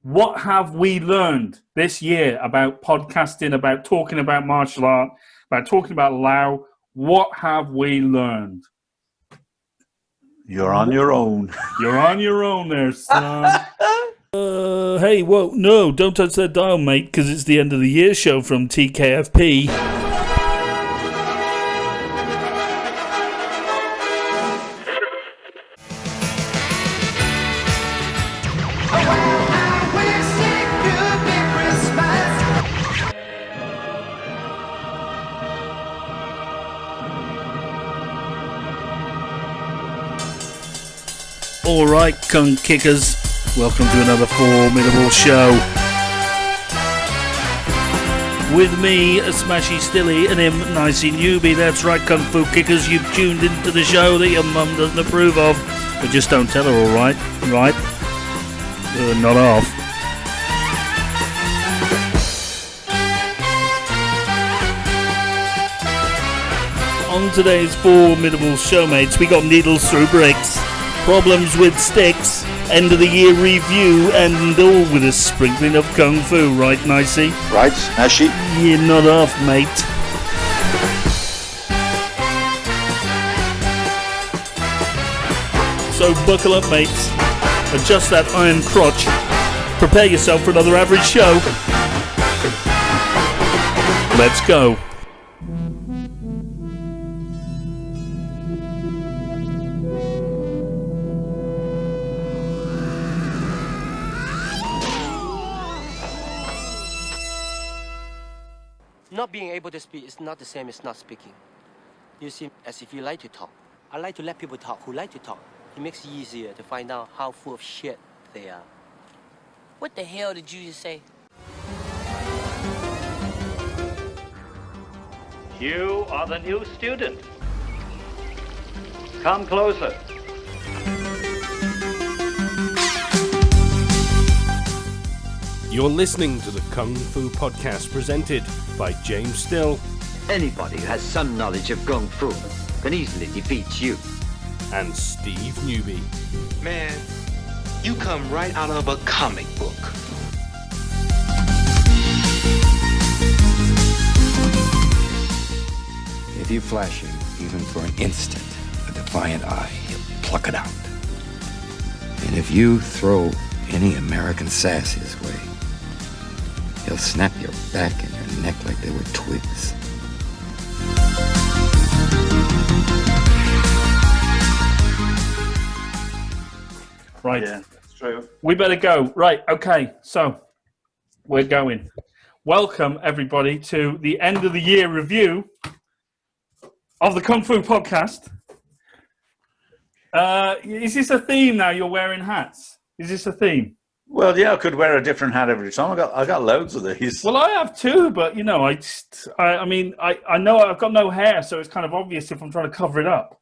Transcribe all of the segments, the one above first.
What have we learned this year about podcasting, about talking about martial art, about talking about Lao? What have we learned? You're on your own. You're on your own there, son. Hey, whoa, no, don't touch that dial, mate, because it's the end of the year show from TKFP. Alright, cunt kickers, welcome to another formidable show. With me, a smashy stilly, and him, nicey newbie. That's right, kung fu kickers, you've tuned into the show that your mum doesn't approve of. But just don't tell her, alright? Right? Not off. On today's formidable showmates, we got needles through bricks, problems with sticks, end of the year review, and all with a sprinkling of kung fu, right, nicey? Right, smashy. You're not off, mate. So buckle up, mates. Adjust that iron crotch. Prepare yourself for another average show. Let's go. Not being able to speak is not the same as not speaking. You seem as if you like to talk. I like to let people talk who like to talk. It makes it easier to find out how full of shit they are. What the hell did you just say? You are the new student. Come closer. You're listening to the Kung Fu Podcast presented by James Still. Anybody who has some knowledge of Kung Fu can easily defeat you. And Steve Newby. Man, you come right out of a comic book. If you flash him, even for an instant, a defiant eye, he'll pluck it out. And if you throw any American sass his way, he'll snap your back and your neck like they were twigs. Right. Yeah, that's true. We better go. Right, okay, so we're going. Welcome, everybody, to the end of the year review of the Kung Fu Podcast. Is this a theme now? You're wearing hats? Is this a theme? Well, yeah, I could wear a different hat every time. I got loads of these. Well, I have too, but you know, I mean, I know I've got no hair, so it's kind of obvious if I'm trying to cover it up.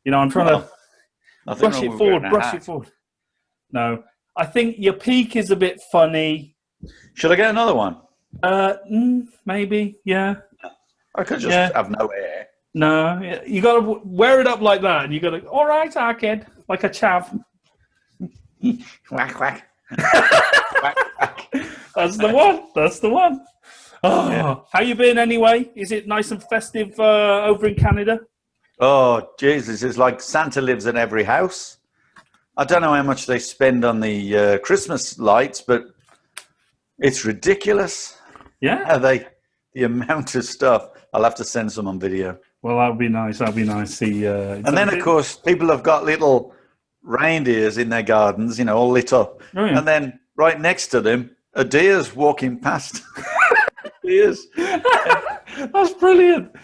You know, I'm trying to brush it forward. No, I think your peak is a bit funny. Should I get another one? Maybe, yeah. I could just have no hair. No, you got to wear it up like that, and you got to. All right, kid, like a chav. Whack whack. That's the one. That's the one. Oh, yeah. How you been anyway? Is it nice and festive over in Canada? Oh, Jesus. It's like Santa lives in every house. I don't know how much they spend on the Christmas lights, but it's ridiculous. Yeah. The amount of stuff. I'll have to send some on video. Well, that would be nice. That would be nice. And then, of course, people have got little reindeers in their gardens, you know, all lit up. Oh, yeah. And then right next to them, a deer's walking past. Deers. That's brilliant.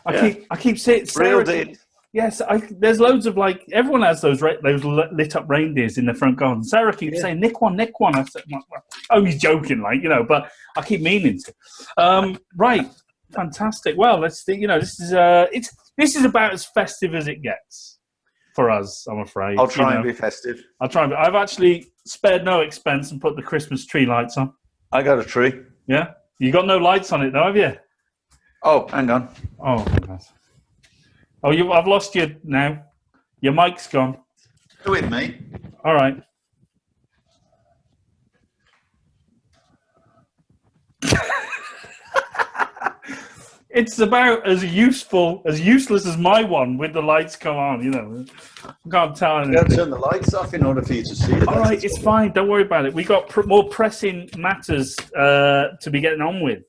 I keep saying real deer. Yes, there's loads of everyone has those lit up reindeers in their front garden. Sarah keeps saying, Nick one. I said, oh, he's joking, but I keep meaning to. Right, fantastic. Well, let's think. You know, this is about as festive as it gets for us. I'm afraid. I'll try and be festive. I've actually spared no expense and put the Christmas tree lights on. I got a tree. Yeah, you got no lights on it though, have you? Oh, hang on. Oh, God. I've lost you now. Your mic's gone. With me. All right. It's about as useless as my one with the lights come on, you know. I can't tell anything. You got to turn the lights off in order for you to see it. All right, it's fine. Don't worry about it. We got more pressing matters to be getting on with.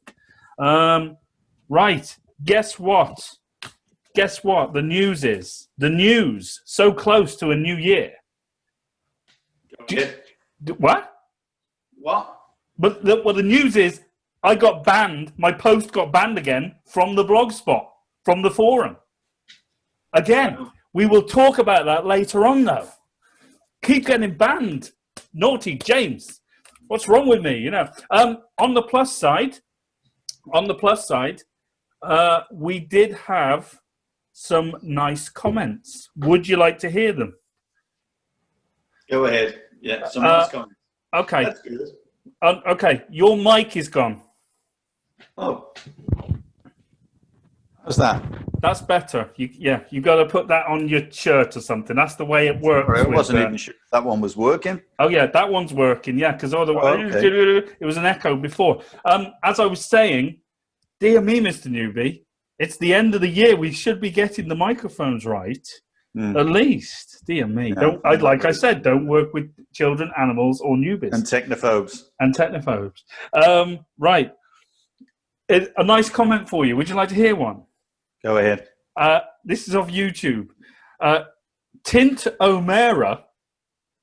Right. Guess what? The news is so close to a new year. What? But the news is I got banned. My post got banned again from the blog spot, from the forum. Again, we will talk about that later on, though. Keep getting banned. Naughty James. What's wrong with me? You know. On the plus side, we did have some nice comments. Would you like to hear them? Go ahead. Yeah, some nice comments. Okay. That's good. Okay, your mic is gone. Oh. How's that? That's better. You got to put that on your shirt or something. That's the way it works. I wasn't even sure if that one was working. Oh, yeah, that one's working. Yeah, because otherwise it was an echo before. As I was saying, dear me, Mr. Newbie, it's the end of the year. We should be getting the microphones right, at least. Dear me. Yeah. Like I said, don't work with children, animals, or newbies. And technophobes. Right. A nice comment for you. Would you like to hear one? Go ahead. This is off YouTube. Tint O'Mara.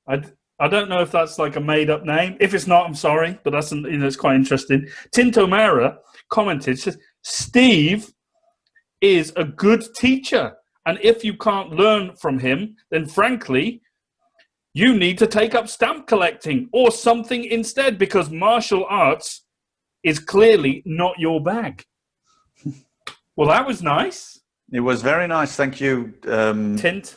I don't know if that's like a made-up name. If it's not, I'm sorry, but that's it's quite interesting. Tint O'Mara commented, says, Steve is a good teacher, and if you can't learn from him, then frankly, you need to take up stamp collecting or something instead, because martial arts is clearly not your bag. Well, that was nice. It was very nice. Thank you. Tint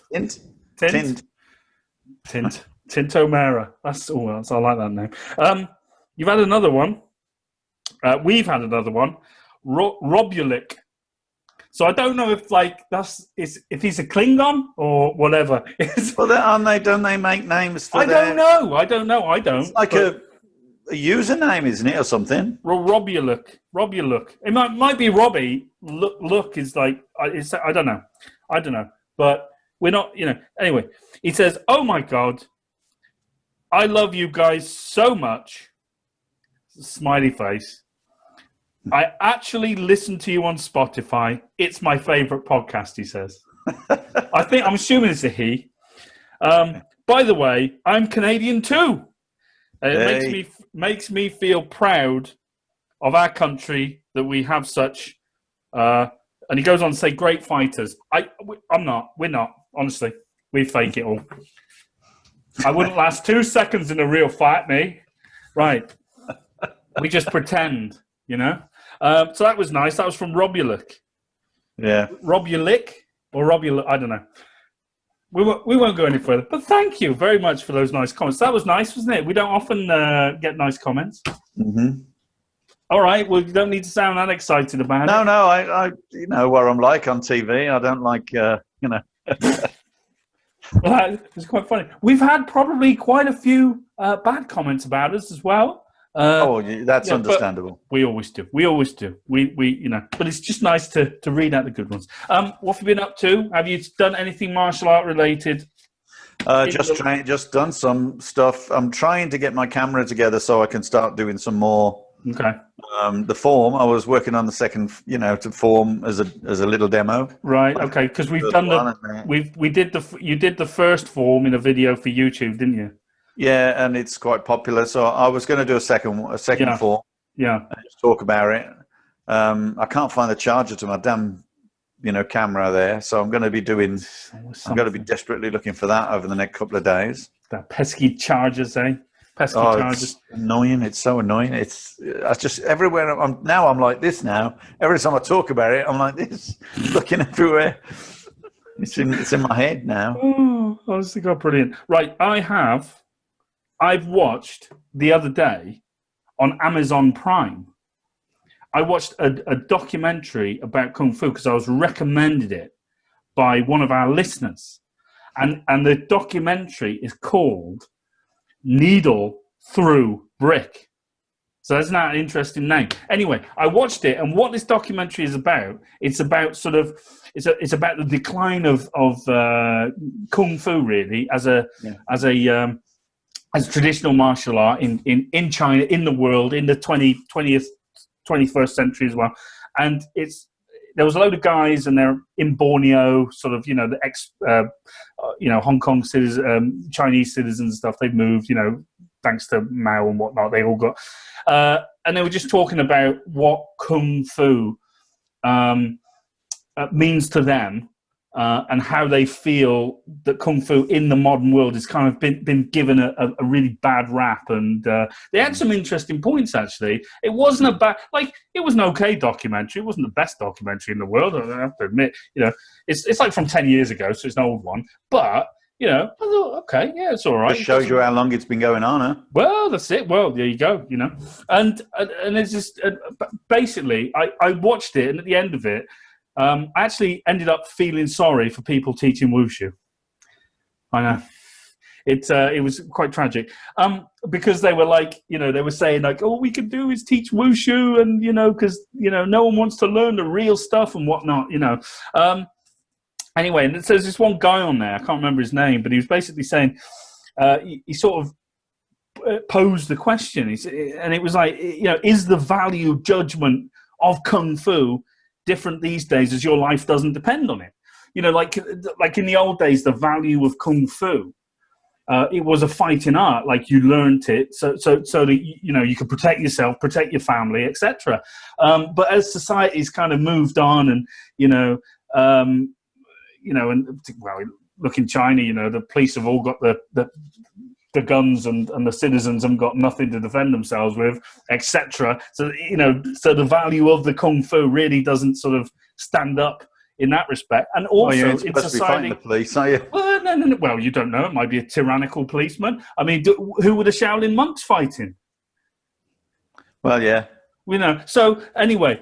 O'Mara. That's I like that name. You've had another one. We've had another one. Robulic. So I don't know if if he's a Klingon or whatever. Well, don't they make names for I don't know. I don't. It's like a username, isn't it, or something? Robulic. It might be Robbie. Look is like I don't know. But we're not. Anyway, he says, "Oh my God, I love you guys so much." Smiley face. I actually listen to you on Spotify. It's my favorite podcast, he says. I'm assuming it's a he. By the way, I'm Canadian too. It makes me feel proud of our country that we have such. And he goes on to say, great fighters. I'm not. We're not. Honestly, we fake it all. I wouldn't last 2 seconds in a real fight, me. Right. We just pretend, So that was nice. That was from Robulic. Yeah. Robulic or Robulic, I don't know. We won't go any further. But thank you very much for those nice comments. That was nice, wasn't it? We don't often get nice comments. Mm-hmm. All right. Well, you don't need to sound that excited about it. No. I you know what I'm like on TV. I don't like, Well, it's quite funny. We've had probably quite a few bad comments about us as well. That's understandable. We always do. We but it's just nice to read out the good ones. What have you been up to? Have you done anything martial art related? Just done some stuff. I'm trying to get my camera together so I can start doing some more. Okay. The form, I was working on the second, to form as a little demo. Right. Okay. Because we've done you did the first form in a video for YouTube, didn't you? Yeah, and it's quite popular. So I was going to do a second form. Yeah. And just talk about it. I can't find the charger to my damn, camera there. So I'm going to be desperately looking for that over the next couple of days. That pesky chargers, eh? Chargers. It's annoying. It's so annoying. I just everywhere. I'm like this now. Every time I talk about it, I'm like this, looking everywhere. It's in my head now. Oh, honestly, God, brilliant. Right, I've watched the other day on Amazon Prime. I watched a documentary about Kung Fu because I was recommended it by one of our listeners. And the documentary is called Needle Through Brick. So that's not an interesting name. Anyway, I watched it, and what this documentary is about, it's about it's about the decline of kung fu, really, as a traditional martial art in China, in the world, in the 20th, 21st century as well. And there was a load of guys, and they're in Borneo, sort of, the Hong Kong citizens, Chinese citizens and stuff. They've moved, thanks to Mao and whatnot. They all got, and they were just talking about what kung fu means to them, and how they feel that kung fu in the modern world has kind of been given a really bad rap. And they had some interesting points, actually. It wasn't it was an okay documentary. It wasn't the best documentary in the world, I have to admit. It's like from 10 years ago, so it's an old one. But, I thought, okay, yeah, it's all right. Just shows you how long it's been going on, huh? Well, that's it. Well, there you go, And it's just, basically, I watched it, and at the end of it, I actually ended up feeling sorry for people teaching wushu. I know. It was quite tragic. Because they were like, they were saying like, all we can do is teach wushu, and, because, no one wants to learn the real stuff and whatnot, Anyway, and there's this one guy on there, I can't remember his name, but he was basically saying, he sort of posed the question, and it was like, is the value judgment of kung fu different these days as your life doesn't depend on it? Like in the old days, the value of kung fu, it was a fighting art. Like, you learnt it so that you could protect yourself, protect your family, etc. But as society's kind of moved on, and look in China, the police have all got the guns, and the citizens have got nothing to defend themselves with, etc. So, so the value of the kung fu really doesn't sort of stand up in that respect. And also, in society, the police, are you? Well, no. Well, you don't know. It might be a tyrannical policeman. I mean, who were the Shaolin monks fighting? Well, yeah. So anyway,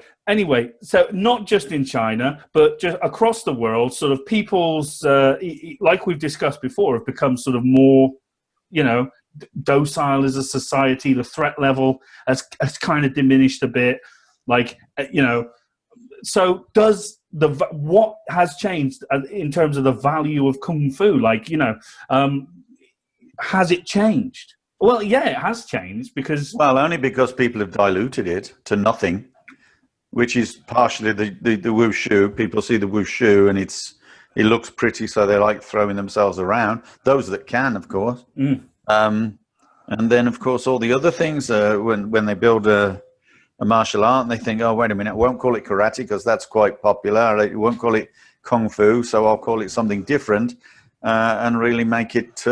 so not just in China, but just across the world, sort of people's, like we've discussed before, have become sort of more, docile as a society. The threat level has kind of diminished a bit. Like, so what has changed in terms of the value of kung fu? Like, has it changed? Well, yeah, it has changed because... Well, only because people have diluted it to nothing, which is partially the wushu. People see the wushu, and it looks pretty, so they like throwing themselves around. Those that can, of course. And then, of course, all the other things, when they build a martial art, and they think, oh, wait a minute, I won't call it karate because that's quite popular. I won't call it kung fu, so I'll call it something different, and really make it...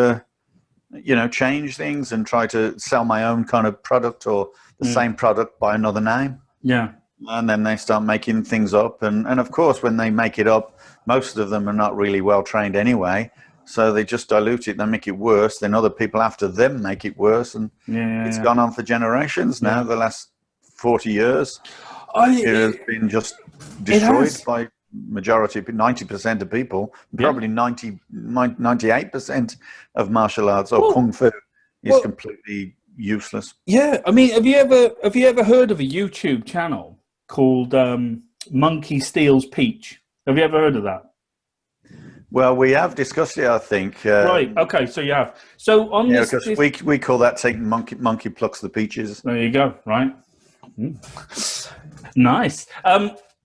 change things and try to sell my own kind of product, or the same product by another name. Yeah. And then they start making things up. And of course, when they make it up, most of them are not really well trained anyway. So they just dilute it, they make it worse. Then other people after them make it worse. And it's gone on for generations now, the last 40 years. It has been just destroyed by majority, 90% of people, probably 98% of martial arts or kung fu is completely useless. Yeah, I mean, have you ever heard of a YouTube channel called Monkey Steals Peach? Have you ever heard of that? Well, we have discussed it, I think. Right. Okay. So you have. So on this, because we call that taking monkey plucks the peaches. There you go. Right. Nice.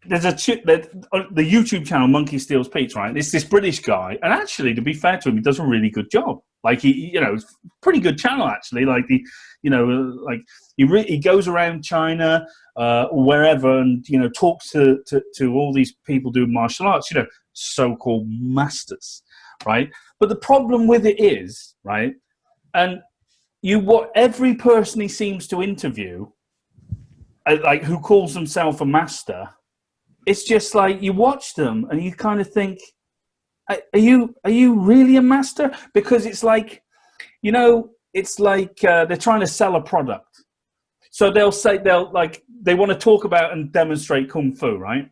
There's the YouTube channel Monkey Steals Peach, right? It's this British guy, and actually, to be fair to him, he does a really good job. Like he pretty good channel actually. Like he goes around China, wherever, and talks to all these people doing martial arts, so-called masters, right? But the problem with it is, right, and every person he seems to interview, like who calls himself a master. It's just like you watch them and you kind of think, are you really a master? Because it's like, they're trying to sell a product. So they want to talk about and demonstrate kung fu, right?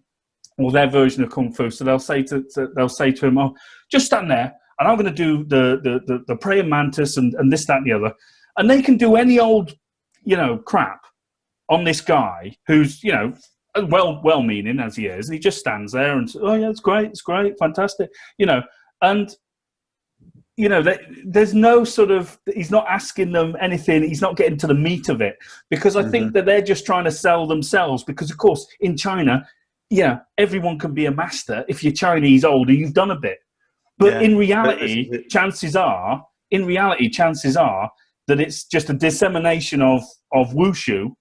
Or their version of kung fu. So they'll say to him, oh, just stand there and I'm going to do the praying mantis and this, that, and the other. And they can do any old, crap. on this guy who's, you know, well-meaning as he is, and he just stands there and says, "Oh yeah, it's great, fantastic," you know, and you know, there's no sort of, he's not asking them anything, he's not getting to the meat of it, because I think that they're just trying to sell themselves, because of course in China, yeah, everyone can be a master if you're Chinese old and you've done a bit, but in reality, chances are that it's just a dissemination of wushu,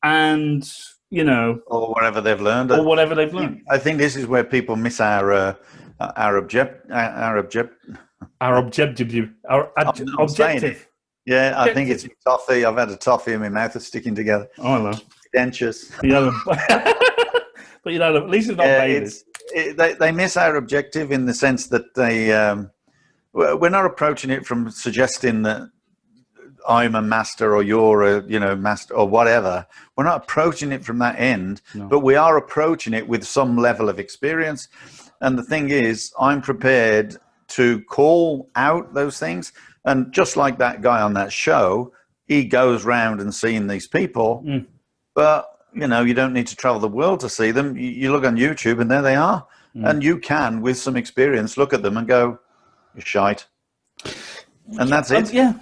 and you know, or whatever they've learned. I think this is where people miss our objective. Yeah, I think it's toffee. I've had a toffee in my mouth. It's sticking together. Oh, hello. Dentures. But you know, at least it's not babies. They miss our objective in the sense that we're not approaching it from suggesting that I'm a master or you're a master or whatever. We're not approaching it from that end, but we are approaching it with some level of experience. And the thing is, I'm prepared to call out those things. And just like that guy on that show, he goes round and seeing these people, but you know, you don't need to travel the world to see them. You look on YouTube and there they are. And you can, with some experience, look at them and go, "You're shite." And that's it. Yeah.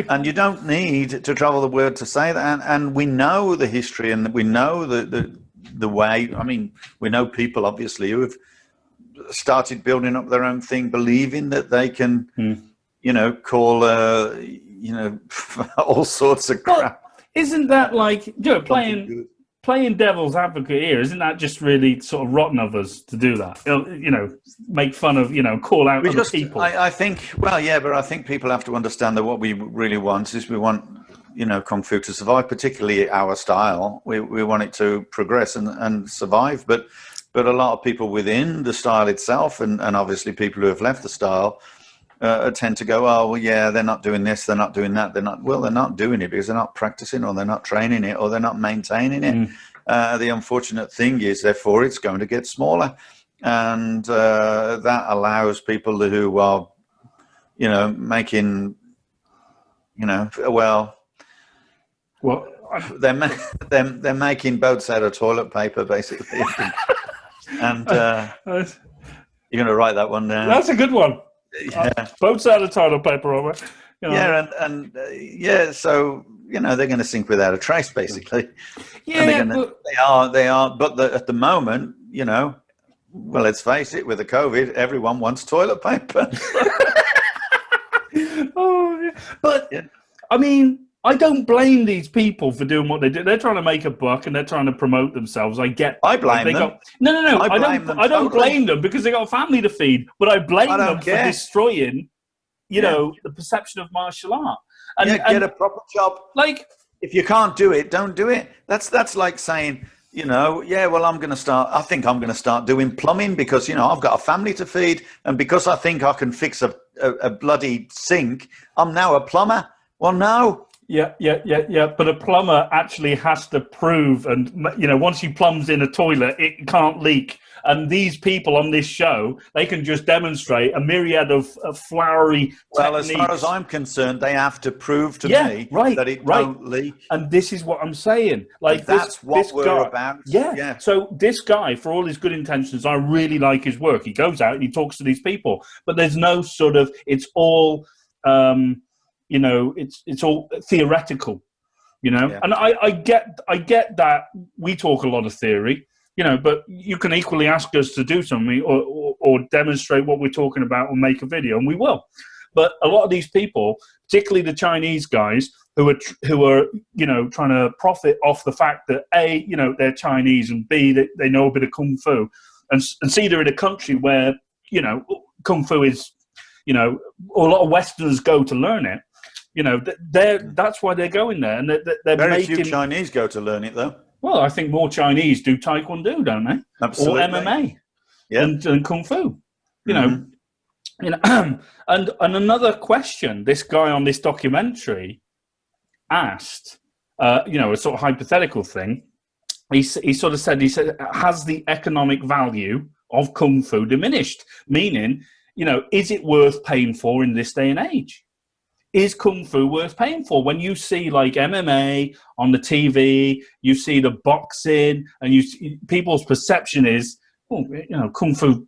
And you don't need to travel the world to say that. And we know the history, and we know the way. I mean, we know people, obviously, who have started building up their own thing, believing that they can, you know, call, you know, all sorts of crap. Isn't that like, you know, playing devil's advocate here? Isn't that just really sort of rotten of us to do that? You know, make fun of, you know, call out other people. I think, well, yeah, but I think people have to understand that what we really want is we want, you know, Kung Fu to survive, particularly our style. We want it to progress and survive. But a lot of people within the style itself, and obviously people who have left the style, tend to go, "Oh, well, yeah, they're not doing this, they're not doing that, they're not doing it because they're not practicing, or they're not training it, or they're not maintaining it." The unfortunate thing is, therefore, it's going to get smaller, and that allows people who are, you know, making, you know, they're making boats out of toilet paper, basically, and you're going to write that one down. That's a good one. Yeah. Boats out of toilet paper, over. You know. Yeah, and so you know they're going to sink without a trace, basically. Yeah, they are. But at the moment, you know, well, let's face it, with the COVID, everyone wants toilet paper. But I mean, I don't blame these people for doing what they do. They're trying to make a buck and they're trying to promote themselves. I blame them. No. I don't blame them because they got a family to feed. But I blame them for destroying, you know, the perception of martial art. And get a proper job. Like, if you can't do it, don't do it. That's like saying, you know, well, I think I'm going to start doing plumbing because, you know, I've got a family to feed, and because I think I can fix a bloody sink, I'm now a plumber. Well, no. Yeah. But a plumber actually has to prove, and you know, once he plumbs in a toilet, it can't leak. And these people on this show, they can just demonstrate a myriad of flowery. Well, techniques. As far as I'm concerned, they have to prove to me that it don't leak. And this is what I'm saying. Like that's what we're about. Yeah. So this guy, for all his good intentions, I really like his work. He goes out and he talks to these people, but there's no sort of. It's all. You know, it's all theoretical, you know, and I get that we talk a lot of theory, you know, but you can equally ask us to do something or demonstrate what we're talking about or make a video, and we will. But a lot of these people, particularly the Chinese guys who are you know, trying to profit off the fact that A, you know, they're Chinese, and B, they know a bit of Kung Fu, and C, they're in a country where, you know, Kung Fu is, you know, a lot of Westerners go to learn it. You know, that's why they're going there, and they're very making. Few Chinese go to learn it, though. Well, I think more Chinese do Taekwondo, don't they? Absolutely. Or MMA, and Kung Fu. You know, and another question this guy on this documentary asked, you know, a sort of hypothetical thing. He sort of said, has the economic value of Kung Fu diminished? Meaning, you know, is it worth paying for in this day and age? is Kung Fu worth paying for? When you see like MMA on the TV, you see the boxing, and people's perception is, well, Kung Fu,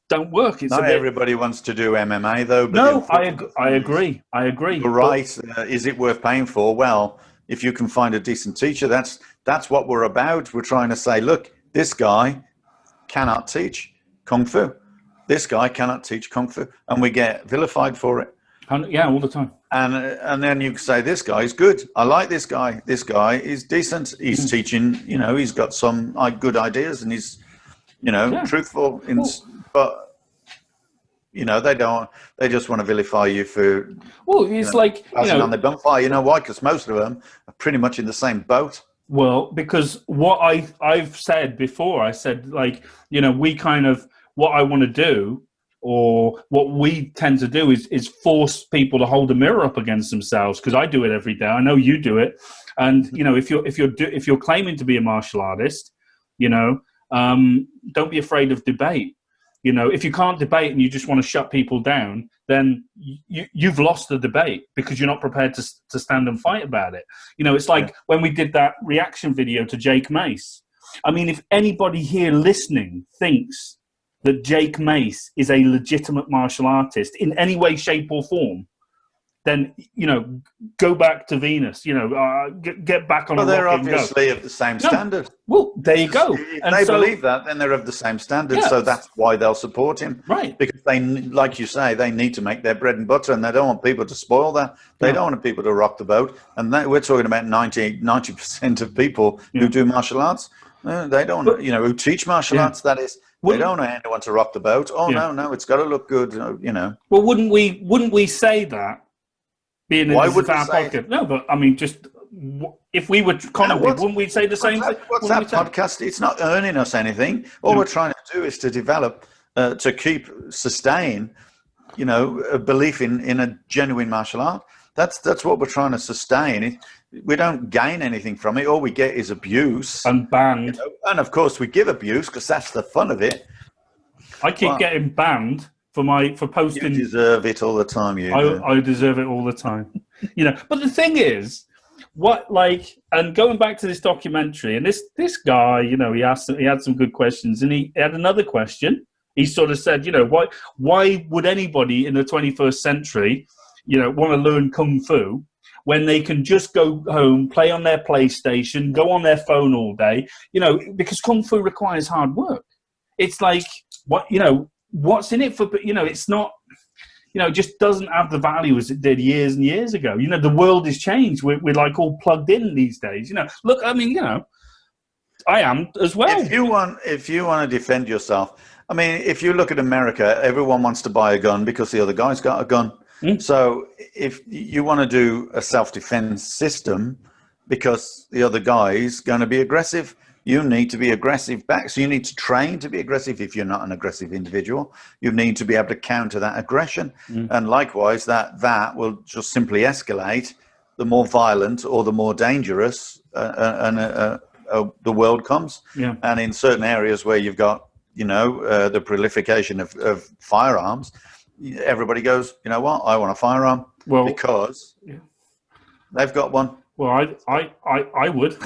don't work. It's Not everybody wants to do MMA though. But no, I agree. You're right. Is it worth paying for? Well, if you can find a decent teacher, that's what we're about. We're trying to say, look, this guy cannot teach Kung Fu. This guy cannot teach Kung Fu, and we get vilified for it. Yeah, all the time. And then you say, this guy is good. I like this guy. This guy is decent. He's teaching. He's got some good ideas, and he's truthful. But they don't. They just want to vilify you for. Well, it's like on the gunfire. You know why? Because most of them are pretty much in the same boat. Well, because what I've said before, I said we kind of what I want to do. Or what we tend to do is force people to hold a mirror up against themselves, because I do it every day. I know you do it, and if you're claiming to be a martial artist, don't be afraid of debate. If you can't debate and you just want to shut people down, then you've lost the debate because you're not prepared to stand and fight about it. It's like when we did that reaction video to Jake Mace. I mean, if anybody here listening thinks that Jake Mace is a legitimate martial artist in any way, shape, or form, then go back to Venus. Get back on. Well, a they're rocket and go. obviously of the same standard. Well, there you go. If they believe that, then they're of the same standard. Yes. So that's why they'll support him, right? Because they, like you say, they need to make their bread and butter, and they don't want people to spoil that. They don't want people to rock the boat. And we're talking about 90% of people who do martial arts. They don't, who teach martial arts. That is. They don't want anyone to rock the boat. Oh no, it's got to look good. Well, wouldn't we say that? Being Why would our podcast? No, but I mean, just if we were comedy, wouldn't we say the same thing? What's that podcast? It's not earning us anything. All we're trying to do is to develop, to sustain, a belief in a genuine martial art. That's what we're trying to sustain. We don't gain anything from it. All we get is abuse and banned. And of course, we give abuse because that's the fun of it. I keep getting banned for posting. You deserve it all the time. I deserve it all the time. But the thing is, and going back to this documentary, and this guy, he had some good questions, and he had another question. He sort of said, why would anybody in the 21st century, want to learn Kung Fu when they can just go home, play on their PlayStation, go on their phone all day, because Kung Fu requires hard work. It's like, what's in it for, it's not, it just doesn't have the value as it did years and years ago. The world has changed. We're like all plugged in these days. Look, I mean, I am as well. If you want to defend yourself, I mean, if you look at America, everyone wants to buy a gun because the other guy's got a gun. So if you want to do a self-defense system because the other guy's going to be aggressive, you need to be aggressive back. So you need to train to be aggressive. If you're not an aggressive individual, you need to be able to counter that aggression. And likewise, that will just simply escalate the more violent or the more dangerous the world comes. Yeah. And in certain areas where you've got, the proliferation of firearms, everybody goes, you know what? I want a firearm because they've got one. Well, I would.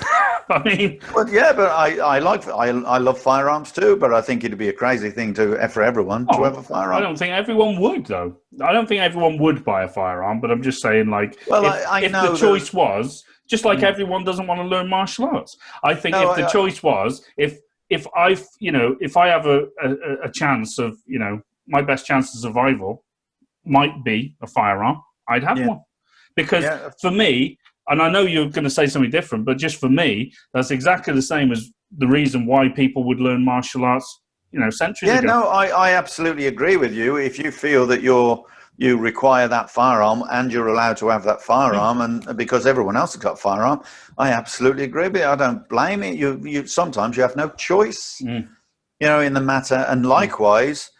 I mean, but I love firearms too. But I think it'd be a crazy thing for everyone to have a firearm. I don't think everyone would, though. I don't think everyone would buy a firearm. But I'm just saying, if the choice was just like everyone doesn't want to learn martial arts. I think if the choice was if I have a chance of my best chance of survival might be a firearm, I'd have one. Because for me, and I know you're going to say something different, but just for me, that's exactly the same as the reason why people would learn martial arts, centuries ago. No, I absolutely agree with you. If you feel that you require that firearm and you're allowed to have that firearm, and because everyone else has got a firearm, I absolutely agree with you. I don't blame it. You sometimes you have no choice, in the matter. And likewise,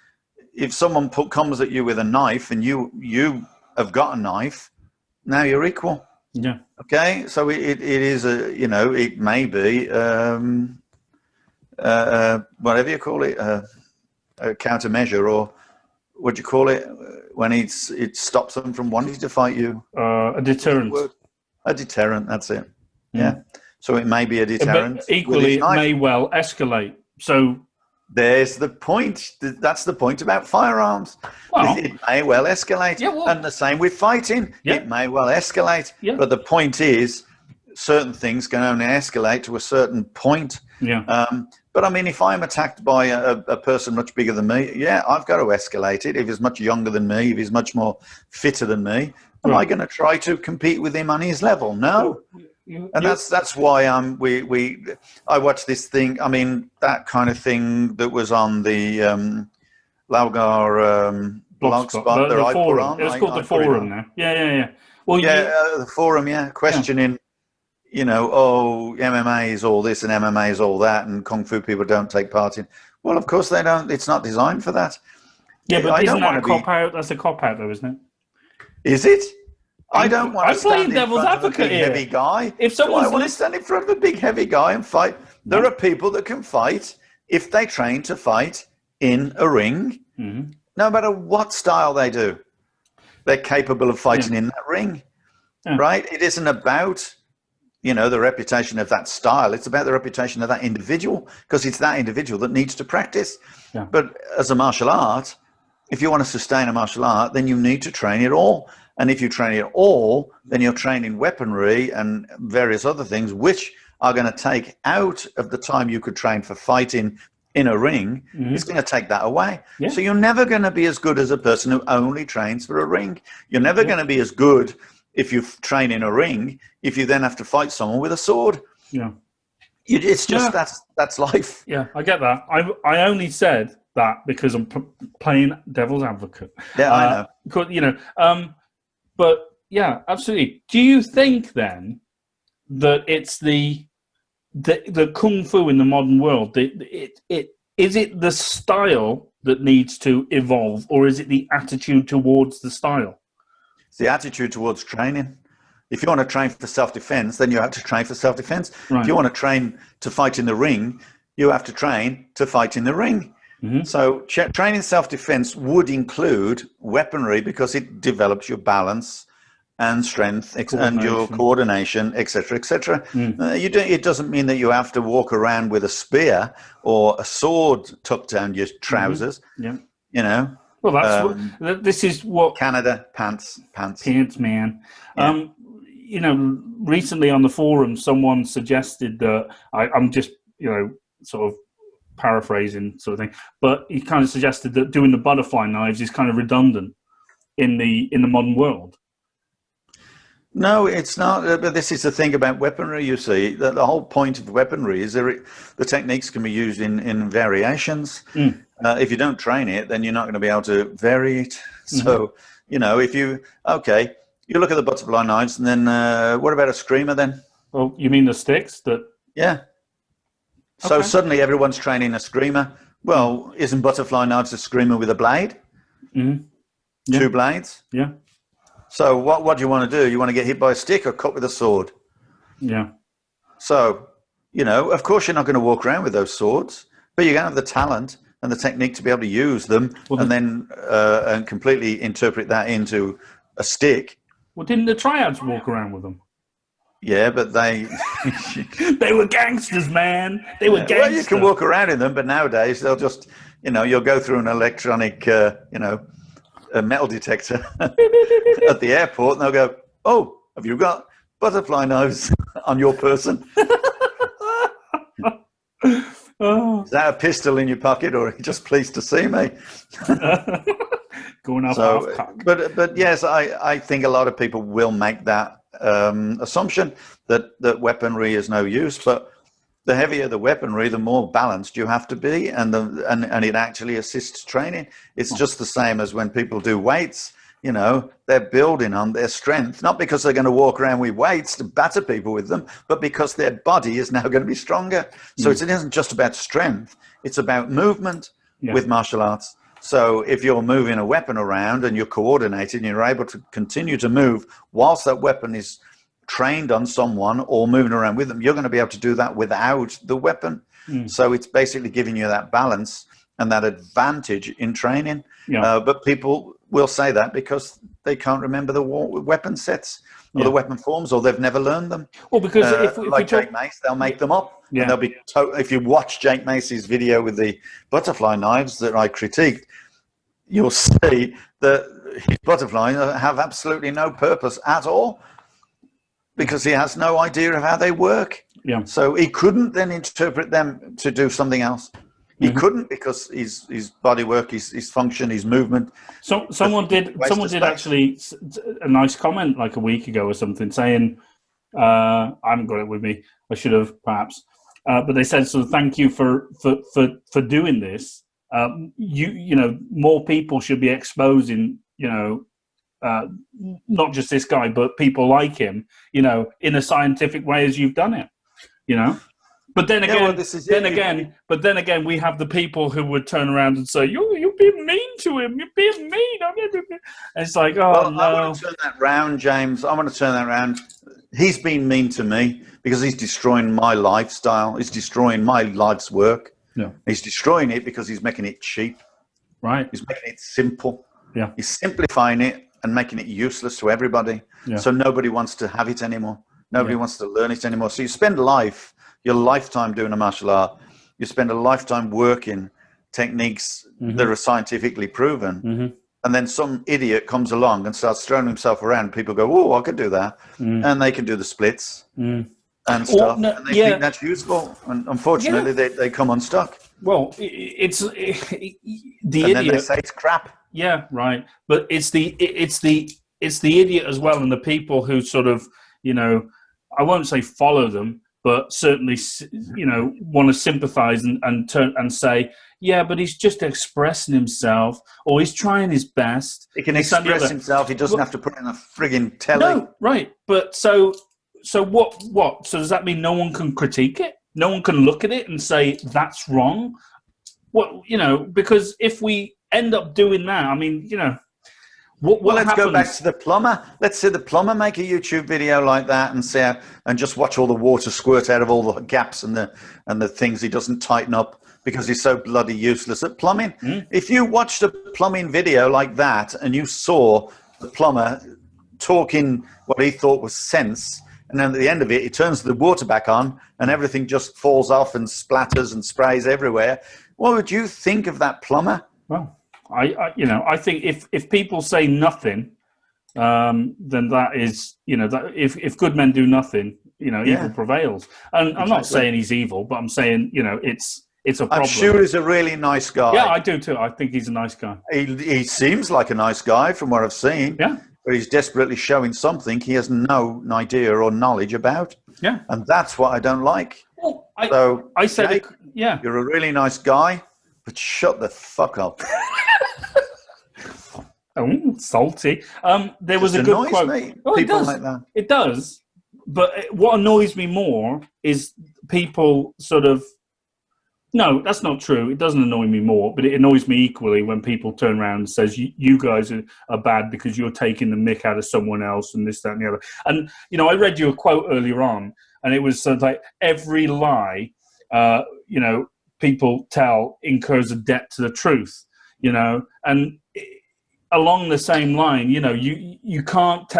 if someone comes at you with a knife and you have got a knife, now you're equal. Yeah. Okay. So it is it may be whatever you call it, a countermeasure what do you call it when it stops them from wanting to fight you? A deterrent. A deterrent. That's it. Yeah. So it may be a deterrent. But equally, it may well escalate. So there's the point. That's the point about firearms. Well, it may well escalate. Yeah, well, and the same with fighting. Yeah. It may well escalate. Yeah. But the point is, certain things can only escalate to a certain point. Yeah. But I mean, if I'm attacked by a person much bigger than me, yeah, I've got to escalate it. If he's much younger than me, if he's much more fitter than me, am I going to try to compete with him on his level? No. And that's why I watched this thing. I mean, that kind of thing that was on the Laogar blogspot. The forum. It's called the forum now. Yeah. Well, the forum. Yeah, questioning. You know, MMA is all this and MMA is all that, and Kung Fu people don't take part in. Well, of course they don't. It's not designed for that. Yeah, but isn't that a cop-out? That's a cop-out, though, isn't it? Is it? I don't want to stand in front of a big, here. heavy guy. If I want to stand in front of a big, heavy guy and fight. There are people that can fight if they train to fight in a ring, no matter what style they do. They're capable of fighting in that ring, right? It isn't about, you know, the reputation of that style. It's about the reputation of that individual, because it's that individual that needs to practice. Yeah. But as a martial art, if you want to sustain a martial art, then you need to train it all. And if you train it all, then you're training weaponry and various other things, which are going to take out of the time you could train for fighting in a ring. It's going to take that away. Yeah. So you're never going to be as good as a person who only trains for a ring. You're never going to be as good if you train in a ring, if you then have to fight someone with a sword. Yeah. It's just that's life. Yeah, I get that. I only said that because I'm playing devil's advocate. Yeah, I know. You know, but yeah, absolutely. Do you think then that it's the Kung Fu in the modern world, is it the style that needs to evolve, or is it the attitude towards the style? It's the attitude towards training. If you want to train for self-defense, then you have to train for self-defense. Right. If you want to train to fight in the ring, you have to train to fight in the ring. So training self-defense would include weaponry, because it develops your balance and strength and your coordination, etc., etc. It doesn't mean that you have to walk around with a spear or a sword tucked down your trousers. Yeah, you know. Well, that's this is what Canada pants, man. Yeah. You know, recently on the forum, someone suggested that I'm just, you know, sort of paraphrasing sort of thing, but he kind of suggested that doing the butterfly knives is kind of redundant in the modern world. No, it's not. But this is the thing about weaponry. You see, that the whole point of weaponry is the techniques can be used in variations. If you don't train it, then you're not going to be able to vary it. So, you know, if you you look at the butterfly knives, and then what about a screamer then? Well, you mean the sticks that? Yeah. So suddenly everyone's training a screamer. Well, isn't butterfly knives a screamer with a blade? Yeah. 2 blades? Yeah. So what do you want to do? You want to get hit by a stick or cut with a sword? Yeah. So, you know, of course you're not going to walk around with those swords, but you're going to have the talent and the technique to be able to use them, and then and completely interpret that into a stick. Well, didn't the triads walk around with them? Yeah, but they were gangsters, man. They were gangsters. Well, you can walk around in them, but nowadays they'll just, you know, you'll go through an electronic, you know, a metal detector at the airport, and they'll go, "Oh, have you got butterfly knives on your person? Is that a pistol in your pocket, or are you just pleased to see me?" Going off half cock. But yes, I think a lot of people will make that assumption that weaponry is no use, but the heavier the weaponry, the more balanced you have to be, and it actually assists training. It's just the same as when people do weights. You know, they're building on their strength, not because they're going to walk around with weights to batter people with them, but because their body is now going to be stronger. So it isn't just about strength; it's about movement with martial arts. So if you're moving a weapon around and you're coordinated and you're able to continue to move whilst that weapon is trained on someone or moving around with them, you're going to be able to do that without the weapon. So it's basically giving you that balance and that advantage in training. Yeah. But people will say that because they can't remember the weapon sets or the weapon forms, or they've never learned them. Well, because if like Jake Mace, they'll make them up. Yeah. And they'll be if you watch Jake Mace's video with the butterfly knives that I critiqued, you'll see that his butterflies have absolutely no purpose at all because he has no idea of how they work. Yeah. So he couldn't then interpret them to do something else. He couldn't because his body work, his function, his movement. So someone did actually a nice comment like a week ago or something saying, I haven't got it with me. I should have perhaps, but they said, so thank you for doing this. You know, more people should be exposing, you know, not just this guy, but people like him, you know, in a scientific way as you've done it, you know. But then again, but then again, we have the people who would turn around and say, "You're being mean to him. You're being mean." And it's like, oh no! I want to turn that round, James. I want to turn that round. He's been mean to me because he's destroying my lifestyle. He's destroying my life's work. Yeah, he's destroying it because he's making it cheap. Right. He's making it simple. Yeah. He's simplifying it and making it useless to everybody. Yeah. So nobody wants to have it anymore. Nobody wants to learn it anymore. So you spend your lifetime doing a martial art. You spend a lifetime working techniques that are scientifically proven. And then some idiot comes along and starts throwing himself around. People go, "Oh, I could do that." And they can do the splits and stuff. No, and they think that's useful. And unfortunately, they come unstuck. Well, it's the and idiot. Then they say it's crap. Yeah, right. But it's the idiot as well, and the people who sort of, you know, I won't say follow them, but certainly, you know, want to sympathise and turn and say, yeah, but he's just expressing himself, or he's trying his best. He can express himself. He doesn't have to put in a frigging telly. No, right. But so what? So does that mean no one can critique it? No one can look at it and say that's wrong? What, you know? Because if we end up doing that, I mean, you know. Well, let's go back to the plumber. Let's see the plumber make a YouTube video like that and see and just watch all the water squirt out of all the gaps and the things he doesn't tighten up because he's so bloody useless at plumbing. If you watched a plumbing video like that and you saw the plumber talking what he thought was sense, and then at the end of it, he turns the water back on and everything just falls off and splatters and sprays everywhere, what would you think of that plumber? Well, I think if people say nothing, then that is, you know, that if good men do nothing, you know, evil prevails. And I'm not saying he's evil, but I'm saying, you know, it's a problem. I'm sure he's a really nice guy. Yeah, I do too. I think he's a nice guy. He seems like a nice guy from what I've seen. Yeah. But he's desperately showing something he has no idea or knowledge about. Yeah. And that's what I don't like. Well, I said, Jake, yeah. You're a really nice guy, but shut the fuck up. Oh, salty. There was a good quote. Oh, people like that. It does. But what annoys me more is people sort of. No, that's not true. It doesn't annoy me more, but it annoys me equally when people turn around and says, you guys are bad because you're taking the mick out of someone else and this, that, and the other. And, you know, I read you a quote earlier on, and it was sort of like, every lie, you know, people tell incurs a debt to the truth, you know, and along the same line, you know, you can't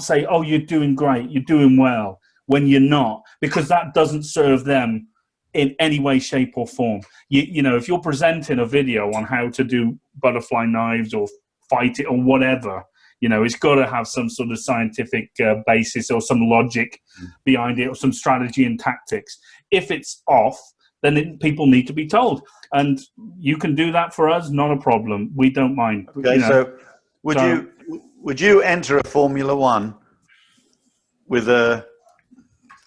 say, oh, you're doing great, you're doing well, when you're not, because that doesn't serve them in any way, shape, or form. You know, if you're presenting a video on how to do butterfly knives or fight it or whatever, you know, it's got to have some sort of scientific basis or some logic behind it or some strategy and tactics. If it's off, then people need to be told. And you can do that for us, not a problem. We don't mind. Okay, you know, so would you enter a Formula One with a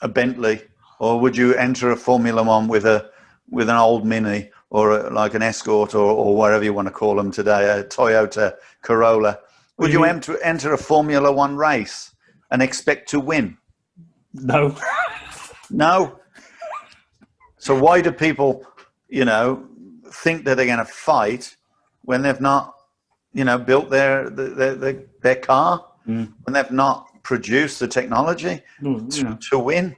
Bentley? Or would you enter a Formula One with an old Mini or like an Escort or whatever you want to call them today, a Toyota Corolla? Would you enter a Formula One race and expect to win? No. No? So why do people, you know, think that they're going to fight when they've not, you know, built their car, when they've not produced the technology to win?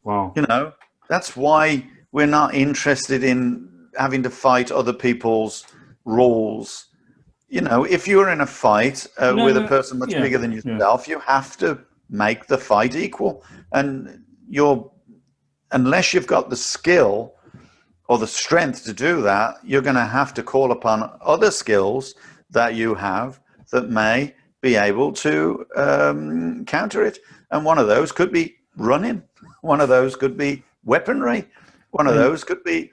Wow. You know, that's why we're not interested in having to fight other people's rules. You know, if you're in a fight with a person much bigger than yourself, you have to make the fight equal. And unless you've got the skill or the strength to do that, you're going to have to call upon other skills that you have that may be able to counter it. And one of those could be running. One of those could be weaponry. One of those could be,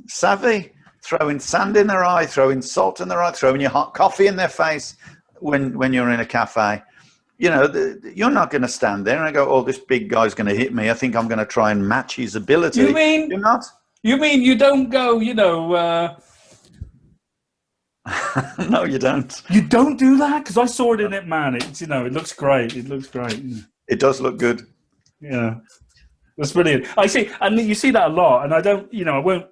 savvy. Throwing sand in their eye, throwing salt in their eye, throwing your hot coffee in their face when you're in a cafe. You're not going to stand there and go, "Oh, this big guy's going to hit me. I think I'm going to try and match his ability." You're not? You mean you don't go, No, you don't. You don't do that? Because I saw it in it, man. It looks great. It looks great. It does look good. Yeah. That's brilliant. I see, and you see that a lot, and I don't, I won't,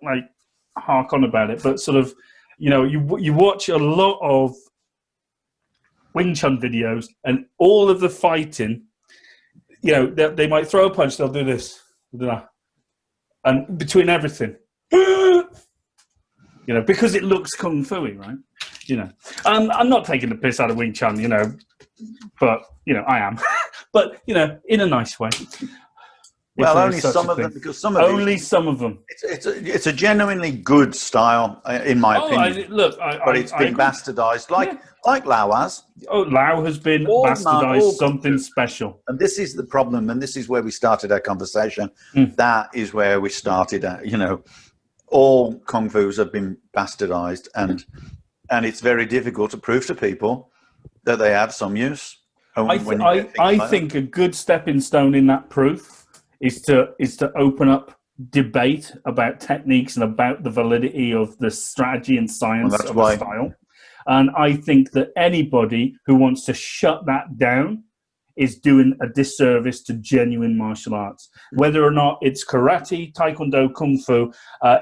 hark on about it, but sort of, you watch a lot of Wing Chun videos, and all of the fighting, they might throw a punch, they'll do this, they'll do that, and between everything, because it looks kung fu-y, right? I'm not taking the piss out of Wing Chun, but I am, but in a nice way. Well, only some of them, because some of some of them. It's a genuinely good style, in my opinion. But it's been bastardized, like Lao has. Oh, Lao has been bastardized something special. And this is the problem, and this is where we started our conversation. That is where we started. All kung fu's have been bastardized, and it's very difficult to prove to people that they have some use. I think a good stepping stone in that proof is to open up debate about techniques and about the validity of the strategy and science of the style. And I think that anybody who wants to shut that down is doing a disservice to genuine martial arts. Whether or not it's karate, taekwondo, kung fu,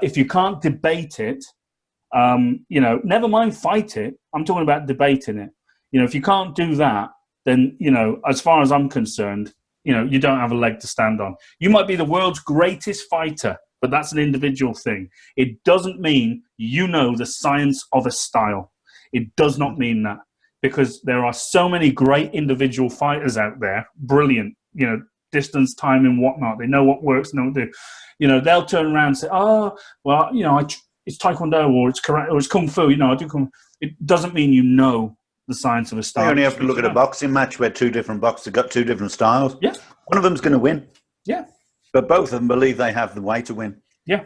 if you can't debate it, never mind fight it. I'm talking about debating it. If you can't do that, then, as far as I'm concerned, you don't have a leg to stand on. You might be the world's greatest fighter, but that's an individual thing. It doesn't mean the science of a style. It does not mean that, because there are so many great individual fighters out there, brilliant, distance, time, and whatnot. They know what works and don't do. They'll turn around and say, "Oh, well, it's taekwondo or it's karate or it's kung fu. I do kung." It doesn't mean the science of a style. You only have to look at a boxing match where two different boxers got two different styles. Yeah. One of them's going to win. Yeah. But both of them believe they have the way to win. Yeah.